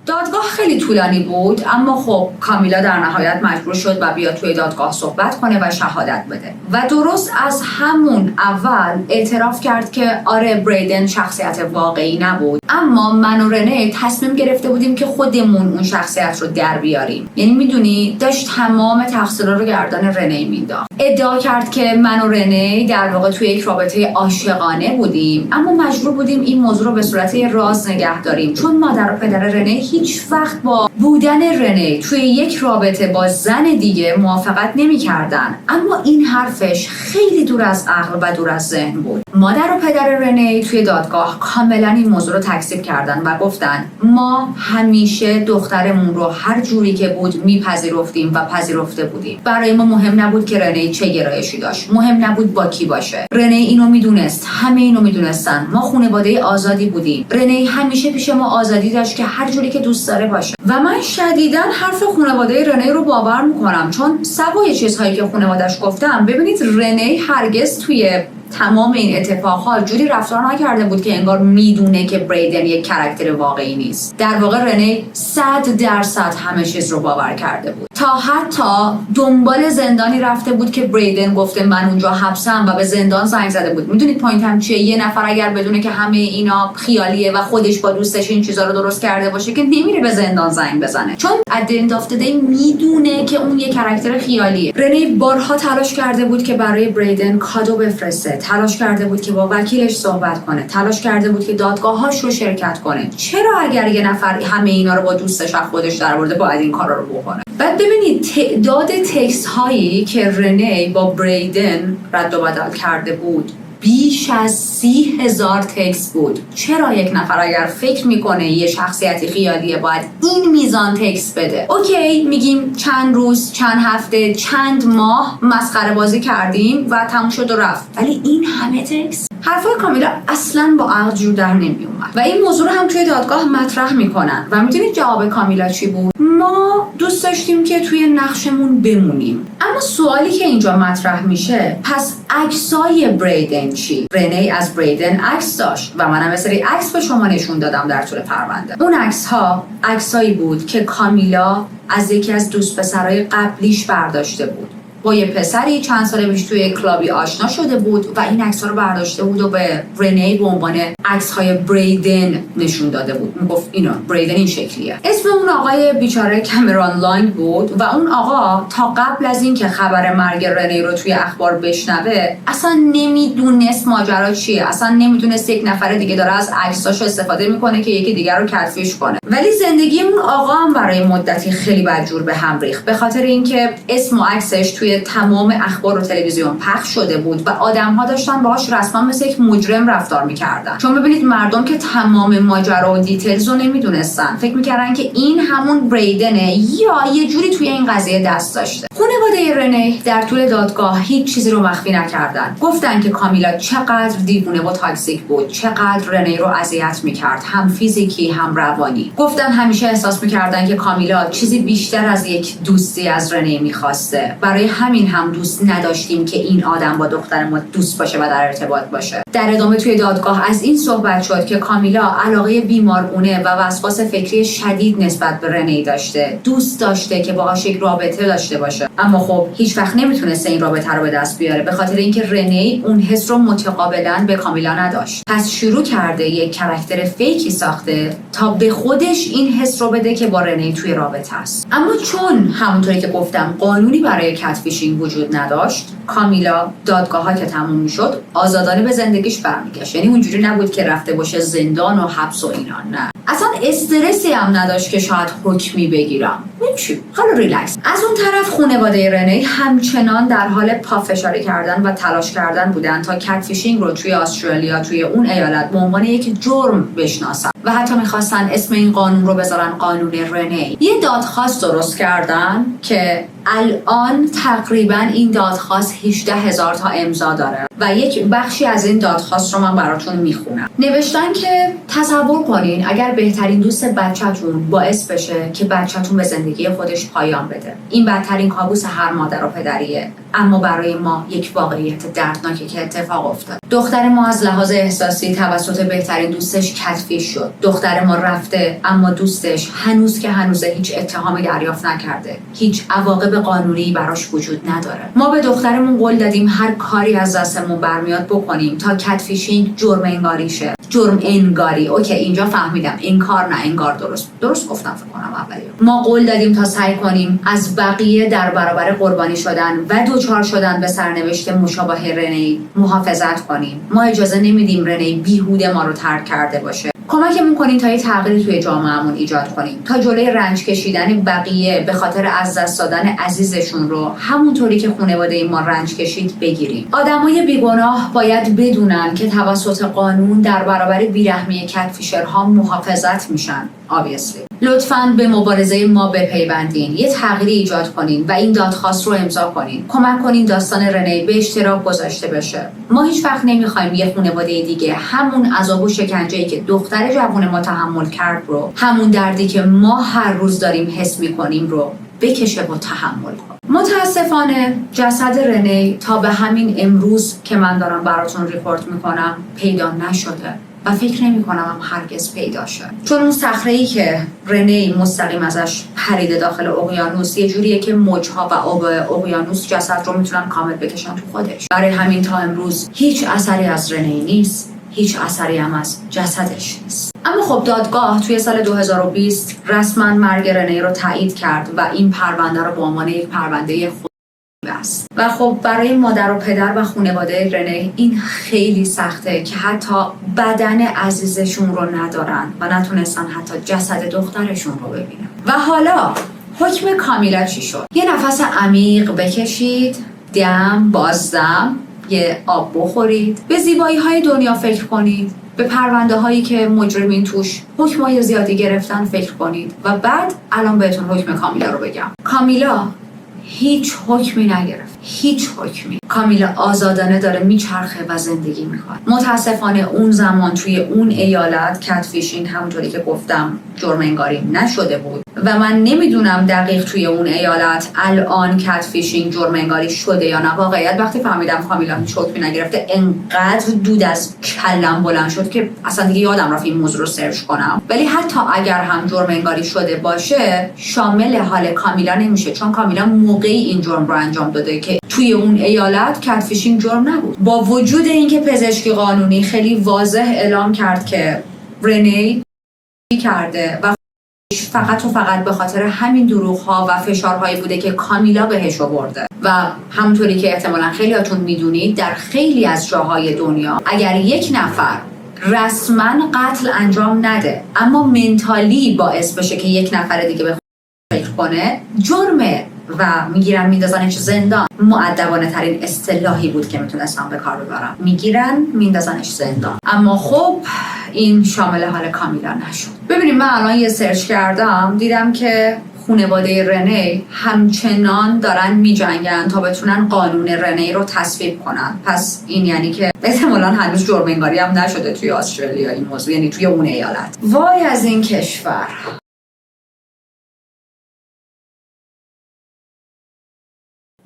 A: دادگاه خیلی طولانی بود، اما خب کامیلا در نهایت مجبور شد و بیاد توی دادگاه صحبت کنه و شهادت بده و درست از همون اول اعتراف کرد که آره بریدن شخصیت واقعی نبود، اما من و رنی تصمیم گرفته بودیم که خودمون اون شخصیت رو در بیاریم. یعنی میدونی داشت تمام تقصیرها رو گردن رنی مینداخت. ادعا کرد که من و رنی در واقع توی یک رابطه عاشقانه بودیم، اما مجبور بودیم این موضوع رو به صورت راز نگه داریم چون مادر و پدر رنی هیچ وقت با بودن رنی توی یک رابطه با زن دیگه موافقت نمی‌کردن. اما این حرفش خیلی دور از عقل و دور از ذهن بود. مادر و پدر رنی توی دادگاه کاملا این موضوع رو تکذیب کردن و گفتن ما همیشه دخترمون رو هر جوری که بود میپذیرفتیم و پذیرفته بودیم. برای ما مهم نبود که رنی چه گرایشی داشت، مهم نبود با کی باشه. رنی اینو میدونست، همه اینو میدونستن. ما خانواده آزادی بودیم. رنی همیشه پیش ما آزادی داشت که هر جوری که دوست داره باشه. و من شدیداً حرف خانواده رنی رو باور میکنم، چون سوای چیزهایی که خانواده‌اش گفتم، ببینید رنی هرگز توی تمام این اتفاقات جوری رفتار نکرده بود که انگار میدونه که بریدن یک کاراکتر واقعی نیست. در واقع رنی 100% همه چیز رو باور کرده بود، تا حتی دنبال زندانی رفته بود که بریدن گفته من اونجا حبسم و به زندان زنگ زده بود. میدونید پوینت هم چیه؟ یه نفر اگر بدونه که همه اینا خیالیه و خودش با دوستش این چیزا رو درست کرده باشه که نمیره به زندان زنگ بزنه، چون at the end of the day میدونه که اون یه کاراکتر خیالیه. رنی بارها تلاش کرده بود که برای بریدن کادو بفرسته، تلاش کرده بود که با وکیلش صحبت کنه، تلاش کرده بود که دادگاه‌هاش رو شرکت کنه. چرا اگر یه نفر همه اینا رو با دوستش از خودش درآورده باید این کارا رو بکنه؟ بعد ببینید تعداد تکست هایی که رنی با بریدن رد و بدل کرده بود بیش از 30,000 تکست بود. چرا یک نفر اگر فکر میکنه یه شخصیتی خیالیه باید این میزان تکست بده؟ اوکی، میگیم چند روز، چند هفته، چند ماه مسخره بازی کردیم و تموم شد و رفت، ولی این همه تکست؟ حرفای کامیلا اصلا با عقل جور در نمی اومد و این موضوع رو هم توی دادگاه مطرح میکنن و میدونید جواب کامیلا چی بود؟ ما دوست داشتیم که توی نقشمون بمونیم. اما سوالی که اینجا مطرح میشه، پس عکسای بریدن چی؟ رنی از بریدن عکس داشت و منم مثلا عکس به شما نشون دادم در طول پرونده. اون عکس‌ها عکسایی بود که کامیلا از یکی از دوست پسرای قبلیش برداشته بود. با یه پسری چند سال پیش توی کلابی آشنا شده بود و این عکس‌ها رو برداشته بود و به رنی به عنوان عکس‌های بریدن نشون داده بود. میگفت اینا بریدن این شکلیه. اسم اون آقای بیچاره کامرون لانگ بود و اون آقا تا قبل از این که خبر مرگ رنی رو توی اخبار بشنوه اصلا نمیدونست ماجرا چیه، اصلا نمیدونست یک نفر دیگه داره از عکساشو استفاده میکنه که یکی دیگر رو کتفیش کنه. ولی زندگی اون آقا هم برای مدتی خیلی بدجور به هم ریخت، به خاطر اینکه اسم و عکسش توی تمام اخبار و تلویزیون پخش شده بود و آدم‌ها داشتن باهاش رسما مثل یک مجرم رفتار می‌کردن. چون ببینید مردم که تمام ماجرا و دیتیلز رو نمی‌دونستن، فکر می‌کردن که این همون بریدنه یا یه جوری توی این قضیه دست داشته. خانواده رنی در طول دادگاه هیچ چیزی رو مخفی نکردن. گفتن که کامیلا چقدر دیوونه و تاکسیک بود، چقدر رنی رو اذیت می‌کرد، هم فیزیکی هم روانی. گفتن همیشه احساس می‌کردن که کامیلا چیزی بیشتر از یک دوستی از رنی می‌خواسته. برای همین هم دوست نداشتیم که این آدم با دختر ما دوست باشه و در ارتباط باشه. در ادامه توی دادگاه از این صحبت شد که کامیلا علاقه بیمارگونه و وسواس فکری شدید نسبت به رنی داشته، دوست داشته که باهاش یک رابطه داشته باشه، اما خب هیچ وقت نمیتونسته این رابطه رو به دست بیاره به خاطر اینکه رنی اون حس رو متقابلا به کامیلا نداشت. پس شروع کرده یک کاراکتر فیکی ساخته تا به خودش این حس رو بده که با رنی توی رابطه است. اما چون همونطوری که گفتم قانونی برای کتفیشینگ وجود نداشت، کامیلا دادگاه‌ها که تموم میشد آزادانه به زندگیش برمیگشت. یعنی اونجوری نبود که رفته باشه زندان و حبس و اینا، نه، اصلا استرسی هم نداشت که شاید حکمی بگیرم. چی؟ حالا ریلکس. از اون طرف خانواده رنی همچنان در حال پافشاری کردن و تلاش کردن بودن تا کتفیشینگ رو توی استرالیا، توی اون ایالت به عنوان یک جرم بشناسن و حتی میخواستن اسم این قانون رو بذارن قانون رنی. یه دادخواست درست کردن که الان تقریبا این دادخواست 18,000 تا امضا داره و یک بخشی از این دادخواست رو من براتون میخونم. نوشتن که تصور کنین اگر بهترین دوست بچه‌تون باعث بشه که بچه‌تون به زندگی خودش پایان بده. این بدترین کابوس هر مادر و پدریه، اما برای ما یک واقعیت دردناکه که اتفاق افتاد. دختر ما از لحاظ احساسی توسط بهترین دوستش کتفی شد. دختر ما رفته اما دوستش هنوز که هنوزه هیچ اتهامی دریافت نکرده. هیچ عواقب قانونی براش وجود نداره. ما به دخترمون قول دادیم هر کاری از دستمون برمیاد بکنیم تا کتفیشینگ جرم انگاری شه. جرم انگاری. اوکی، اینجا فهمیدم. انکار نه انگار. درست گفتم فکر کنم اولی. ما قول دادیم تا سعی کنیم از بقیه در برابر قربانی شدن و دوچار شدن به سرنوشت مشابه رنی محافظت کنیم. ما اجازه نمیدیم رنی بیهوده ما رو ترک کرده باشه. کمکمون کنین تا یه تغییری توی جامعهمون ایجاد کنیم، تا جلوی رنج کشیدن بقیه به خاطر از دست دادن عزیزشون رو همونطوری که خانواده ما رنج کشید بگیریم. آدمای بیگناه باید بدونن که توسط قانون در برابر بیرحمی کتفیشرها محافظت میشن. obviously لطفاً به مبارزه ما بپیوندین، یه تغییری ایجاد کنین و این دادخواست رو امضا کنین. کمک کنین داستان رنی به اشتراک گذاشته بشه. ما هیچ وقت نمیخوایم یه خانواده دیگه همون عذاب و شکنجه‌ای که دختر جوون ما تحمل کرد رو، همون دردی که ما هر روز داریم حس میکنیم رو بکشه و تحمل کنه. متاسفانه جسد رنی تا به همین امروز که من دارم براتون ریپورت میکنم پیدا نشده و فکر نمی کنم هرگز پیدا شه، چون اون صخره‌ای که رنی مستقیم ازش پریده داخل اقیانوس یه جوریه که موج‌ها و آب اقیانوس جسد رو میتونن کامل بکشن تو خودش. برای همین تا امروز هیچ اثری از رنی نیست، هیچ اثری هم از جسدش نیست. اما خب دادگاه توی سال 2020 رسما مرگ رنی رو تایید کرد و این پرونده رو به عنوان یک پرونده است. و خب برای مادر و پدر و خانواده رنی این خیلی سخته که حتی بدن عزیزشون رو ندارن و نتونستن حتی جسد دخترشون رو ببینن. و حالا حکم کامیلا چی شد؟ یه نفس عمیق بکشید، دم بازدم، یه آب بخورید، به زیبایی های دنیا فکر کنید، به پرونده هایی که مجرمین توش حکمای زیادی گرفتن فکر کنید و بعد الان بهتون حکم کامیلا رو بگم. کامیلا هیچ حکمی نگرفت، هیچ حکمی. کامیلا آزادانه داره میچرخه و زندگی میکنه. متاسفانه اون زمان توی اون ایالت کتفیشینگ همونطوری که گفتم جرم انگاری نشده بود و من نمیدونم دقیق توی اون ایالت الان کتفیشینگ جرم انگاری شده یا نه. واقعیت وقتی فهمیدم کامیلا هیچ حکمی نگرفته انقدر دود از کلم بلند شد که اصلا دیگه یادم رفت این موضوع رو سرچ کنم. ولی حتی اگر هم جرم انگاری شده باشه شامل حال کامیلا نمیشه، چون کامیلا موقعی این جرم رو انجام داده که توی اون ایالت کتفیشینگ جرم نبود. با وجود اینکه پزشکی قانونی خیلی واضح اعلام کرد که رنی کرده و فقط و فقط به خاطر همین دروغ‌ها و فشارهایی بوده که کامیلا بهش آورده و همونطوری که احتمالاً خیلیاتون میدونید در خیلی از جاهای دنیا اگر یک نفر رسما قتل انجام نده اما منتالی باعث بشه که یک نفر دیگه به فکر کنه جرمه و میگیرن میندازنش زندان. مؤدبانه ترین اصطلاحی بود که میتونستم به کار ببرم. میگیرن میندازنش زندان. اما خب این شامل حال کامیلا نشد. ببینیم من الان یه سرچ کردم دیدم که خانواده رنی همچنان دارن میجنگن تا بتونن قانون رنی رو تصویب کنن. پس این یعنی که احتمالاً هنوز جرم انگاری هم نشده توی استرالیا این موضوع، یعنی توی اون ایالت. وای از این کشور.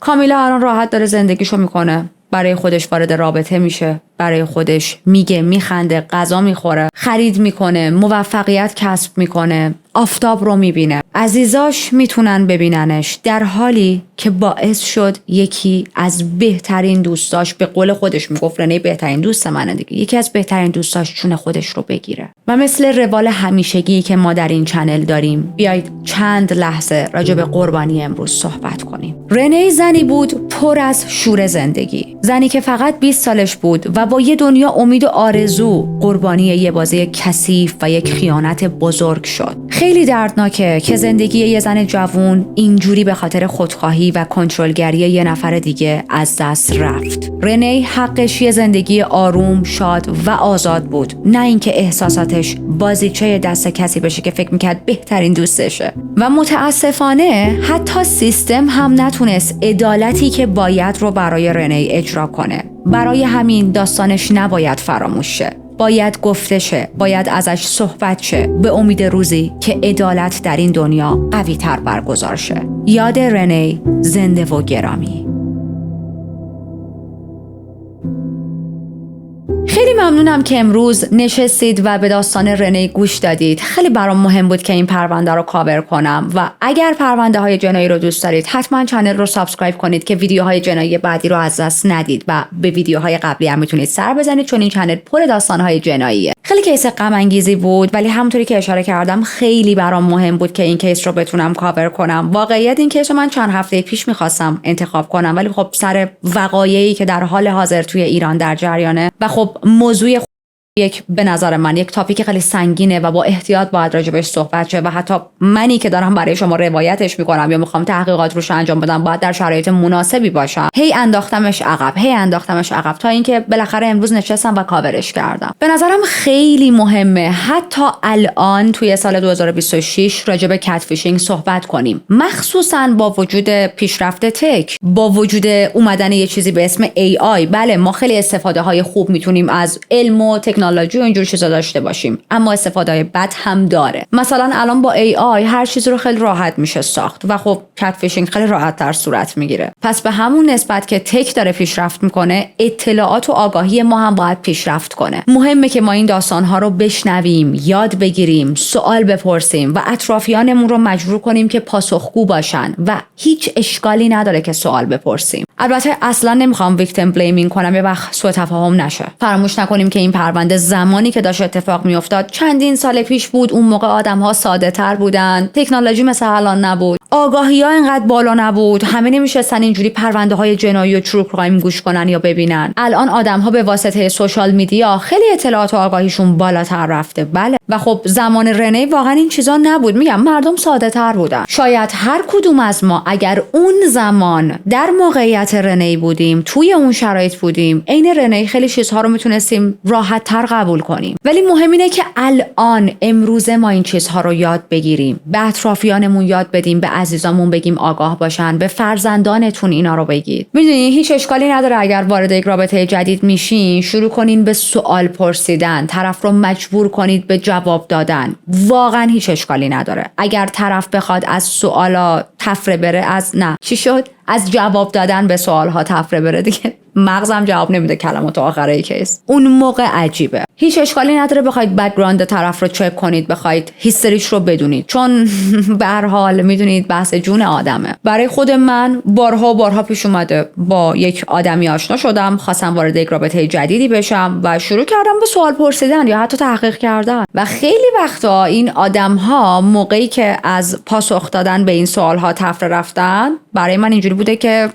A: کامیلا الان راحت داره زندگیشو میکنه، برای خودش وارد رابطه میشه، برای خودش میگه، میخنده، غذا میخوره، خرید میکنه، موفقیت کسب میکنه، آفتاب رو میبینه، عزیزاش میتونن ببیننش، در حالی که باعث شد یکی از بهترین دوستاش، به قول خودش میگفت رنی بهترین دوست منه دیگه، یکی از بهترین دوستاش چون خودش رو بگیره. و مثل روال همیشگی که ما در این چنل داریم بیایید چند لحظه راجع به قربانی امروز صحبت کنیم. رنی زنی بود پر از شور زندگی، زنی که فقط 20 سالش بود و با یه دنیا امید و آرزو قربانی یه بازی کثیف و یک خیانت بزرگ شد. خیلی دردناکه که زندگی یه زن جوون اینجوری به خاطر خودخواهی و کنترلگری یه نفر دیگه از دست رفت. رنی حقش یه زندگی آروم، شاد و آزاد بود، نه اینکه احساساتش بازیچه دست کسی بشه که فکر میکرد بهترین دوستشه. و متاسفانه حتی سیستم هم نتونست عدالتی که باید رو برای رنی اجرا کنه. برای همین داستانش نباید فراموش شه، باید گفته شه، باید ازش صحبت شه، به امید روزی که عدالت در این دنیا قوی تر برگزار شه. یاد رنی زنده و گرامی. خیلی ممنونم که امروز نشستید و به داستان رنی گوش دادید. خیلی برام مهم بود که این پرونده رو کاور کنم و اگر پرونده های جنایی رو دوست دارید حتما کانال رو سابسکرایب کنید که ویدیوهای جنایی بعدی رو از دست ندید و به ویدیوهای قبلی هم میتونید سر بزنید، چون این کانال پر داستانهای جناییه. خیلی کیس غم انگیزی بود ولی همونطوری که اشاره کردم خیلی برام مهم بود که این کیس رو بتونم کاور کنم. واقعیت این کیس رو من چند هفته پیش می‌خواستم انتخاب کنم ولی خب سر وقایعی که در حال حاضر توی ایران در جریانه و خب موضوع به نظر من یک تاپیک خیلی سنگینه و با احتیاط باید راجبش صحبت شه و حتی منی که دارم برای شما روایتش میکنم یا میخوام تحقیقات روش انجام بدم باید در شرایط مناسبی باشم. هی انداختمش عقب تا اینکه بالاخره امروز نشستم و کاورش کردم. به نظرم خیلی مهمه حتی الان توی سال 2026 راجب کت فیشینگ صحبت کنیم، مخصوصا با وجود پیشرفت تک، با وجود اومدن یه چیزی به اسم AI. بله ما خیلی استفاده های خوب میتونیم از علم و تکنولوژی و اینجور چیزا داشته باشیم، اما استفاده های بد هم داره. مثلا الان با AI هر چیز رو خیلی راحت میشه ساخت و خب کت فیشینگ خیلی راحت تر صورت میگیره. پس به همون نسبت که تک داره پیشرفت میکنه، اطلاعات و آگاهی ما هم باید پیشرفت کنه. مهمه که ما این داستان ها رو بشنویم، یاد بگیریم، سوال بپرسیم و اطرافیانمون رو مجبور کنیم که پاسخگو باشن و هیچ اشکالی نداره که سوال بپرسیم. البته اصلا نمیخوام ویکتیم بلیمینگ کنم یه وقت سوء تفاهم نشه. فراموش نکنیم که این پرونده زمانی که داشت اتفاق میافتاد چندین سال پیش بود. اون موقع آدم‌ها ساده‌تر بودن، تکنولوژی مثل الان نبود، آگاهی‌ها اینقدر بالا نبود، همه نمی‌شستن اینجوری پرونده‌های جنایی و ترو کرایم گوش کنن یا ببینن. الان آدم‌ها به واسطه سوشال میدیا خیلی اطلاعات و آگاهیشون بالاتر رفته. بله و خب زمان رنی واقعا این چیزا نبود. میگم مردم ساده‌تر بودن. شاید هر کدوم از ما اگر اون زمان در موقعیت رنی بودیم، توی اون شرایط بودیم، عین رنی خیلی چیزها رو میتونستیم راحت‌تر قبول کنیم. ولی مهم اینه که الان امروزه ما این چیزها رو یاد بگیریم، به اطرافیانمون یاد بدیم، به عزیزامون بگیم آگاه باشن، به فرزندانتون اینا رو بگید. میدونی هیچ اشکالی نداره اگر وارد یک رابطه جدید میشین شروع کنین به سوال پرسیدن، طرف رو مجبور کنید به جواب دادن. واقعا هیچ اشکالی نداره. اگر طرف بخواد از سوالا تفره بره، از جواب دادن به سوالها تفره بره، دیگه مغزم جواب نمیده کلمات آخره کیس، اون موقع عجیبه. هیچ اشکالی نداره بخواید بک‌گراند طرف رو چک کنید، بخواید هیستریش رو بدونید، چون به هر حال میدونید بحث جون آدمه. برای خود من بارها پیش اومده با یک آدمی آشنا شدم، خواستم وارد یک رابطه جدیدی بشم و شروع کردم به سوال پرسیدن یا حتی تحقیق کردن و خیلی وقتا این آدم‌ها موقعی که از پاسخ دادن به این سوال‌ها تفره رفتن، برای من اینجوری بوده که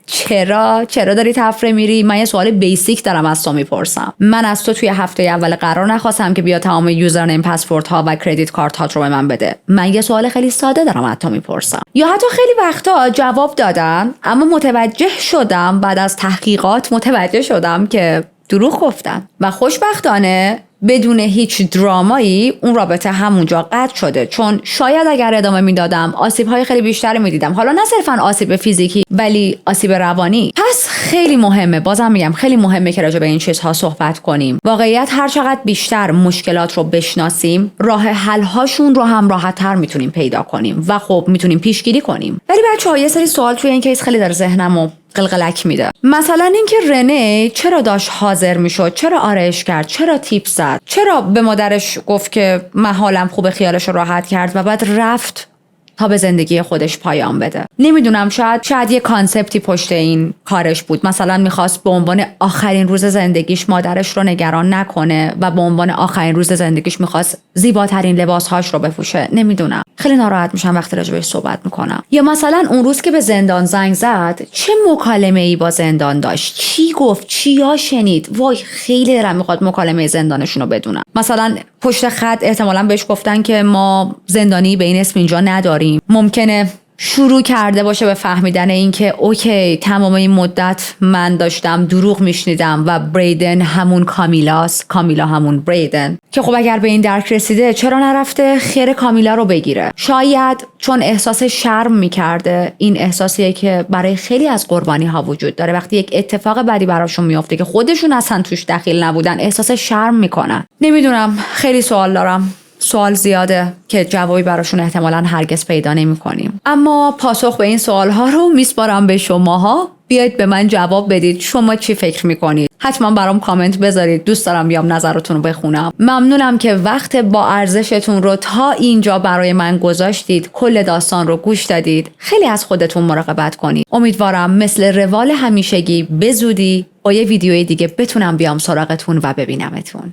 A: چرا داری تفره میری؟ من یه سوال بیسیک دارم از تو میپرسم. من از تو توی هفته اول قرار نخواستم که بیا تمام یوزرنیم، پسورد ها و کردیت کارت هات رو به من بده. من یه سوال خیلی ساده دارم از تو میپرسم. یا حتی خیلی وقتا جواب دادن اما متوجه شدم، بعد از تحقیقات متوجه شدم که دروغ گفتن و خوشبختانه بدون هیچ درامایی اون رابطه همونجا قطع شده. چون شاید اگر ادامه میدادم آسیب‌های خیلی بیشتری میدیدم، حالا نه صرفاً آسیب فیزیکی ولی آسیب روانی. پس خیلی مهمه، بازم میگم خیلی مهمه که راجع به این چیزها صحبت کنیم. واقعیت هر چقدر بیشتر مشکلات رو بشناسیم، راه حل هاشون رو هم راحت‌تر میتونیم پیدا کنیم و خب میتونیم پیشگیری کنیم. ولی بچه‌ها یه سری سوال توی این کیس خیلی در ذهنمو قلقلک میده. مثلا اینکه رنه چرا داشت حاضر میشد، چرا آرایش کرد، چرا تیپ زد، چرا به مادرش گفت که من حالم خوبه، خیالش رو راحت کرد و بعد رفت تا به زندگی خودش پایان بده. نمیدونم، شاید یه کانسپتی پشت این کارش بود. مثلا میخواست به عنوان آخرین روز زندگیش مادرش رو نگران نکنه و به عنوان آخرین روز زندگیش میخواست زیباترین لباسهاش رو بپوشه. نمیدونم، خیلی ناراحت میشم وقتی راجع بهش صحبت میکنم. یا مثلا اون روز که به زندان زنگ زد چه مکالمه‌ای با زندان داشت، چی گفت، چیا شنید. وای خیلی دلم میخواد مکالمه زندانشون رو بدونم. مثلا پشت خط احتمالاً بهش گفتن که ما زندانی به این اسم اینجا نداریم. ممکنه شروع کرده باشه به فهمیدن این که اوکی تمام این مدت من داشتم دروغ میشنیدم و بریدن همون کامیلاست، کامیلا همون بریدن، که خب اگر به این درک رسیده چرا نرفته خیر کامیلا رو بگیره. شاید چون احساس شرم میکرده. این احساسیه که برای خیلی از قربانی ها وجود داره. وقتی یک اتفاق بدی براشون میفته که خودشون اصلا توش دخیل نبودن، احساس شرم میکنن. نمیدونم، خیلی سوال دارم، سوال زیاده که جوابی براشون احتمالاً هرگز پیدا نمی‌کنیم. اما پاسخ به این سوال‌ها رو میسپارم به شماها. بیایید به من جواب بدید. شما چی فکر می‌کنید؟ حتما برام کامنت بذارید. دوست دارم بیام نظرتون رو بخونم. ممنونم که وقت با ارزشتون رو تا اینجا برای من گذاشتید. کل داستان رو گوش دادید. خیلی از خودتون مراقبت کنید. امیدوارم مثل روال همیشگی به زودی با یه ویدیوی دیگه بتونم بیام سراغتون و ببینمتون.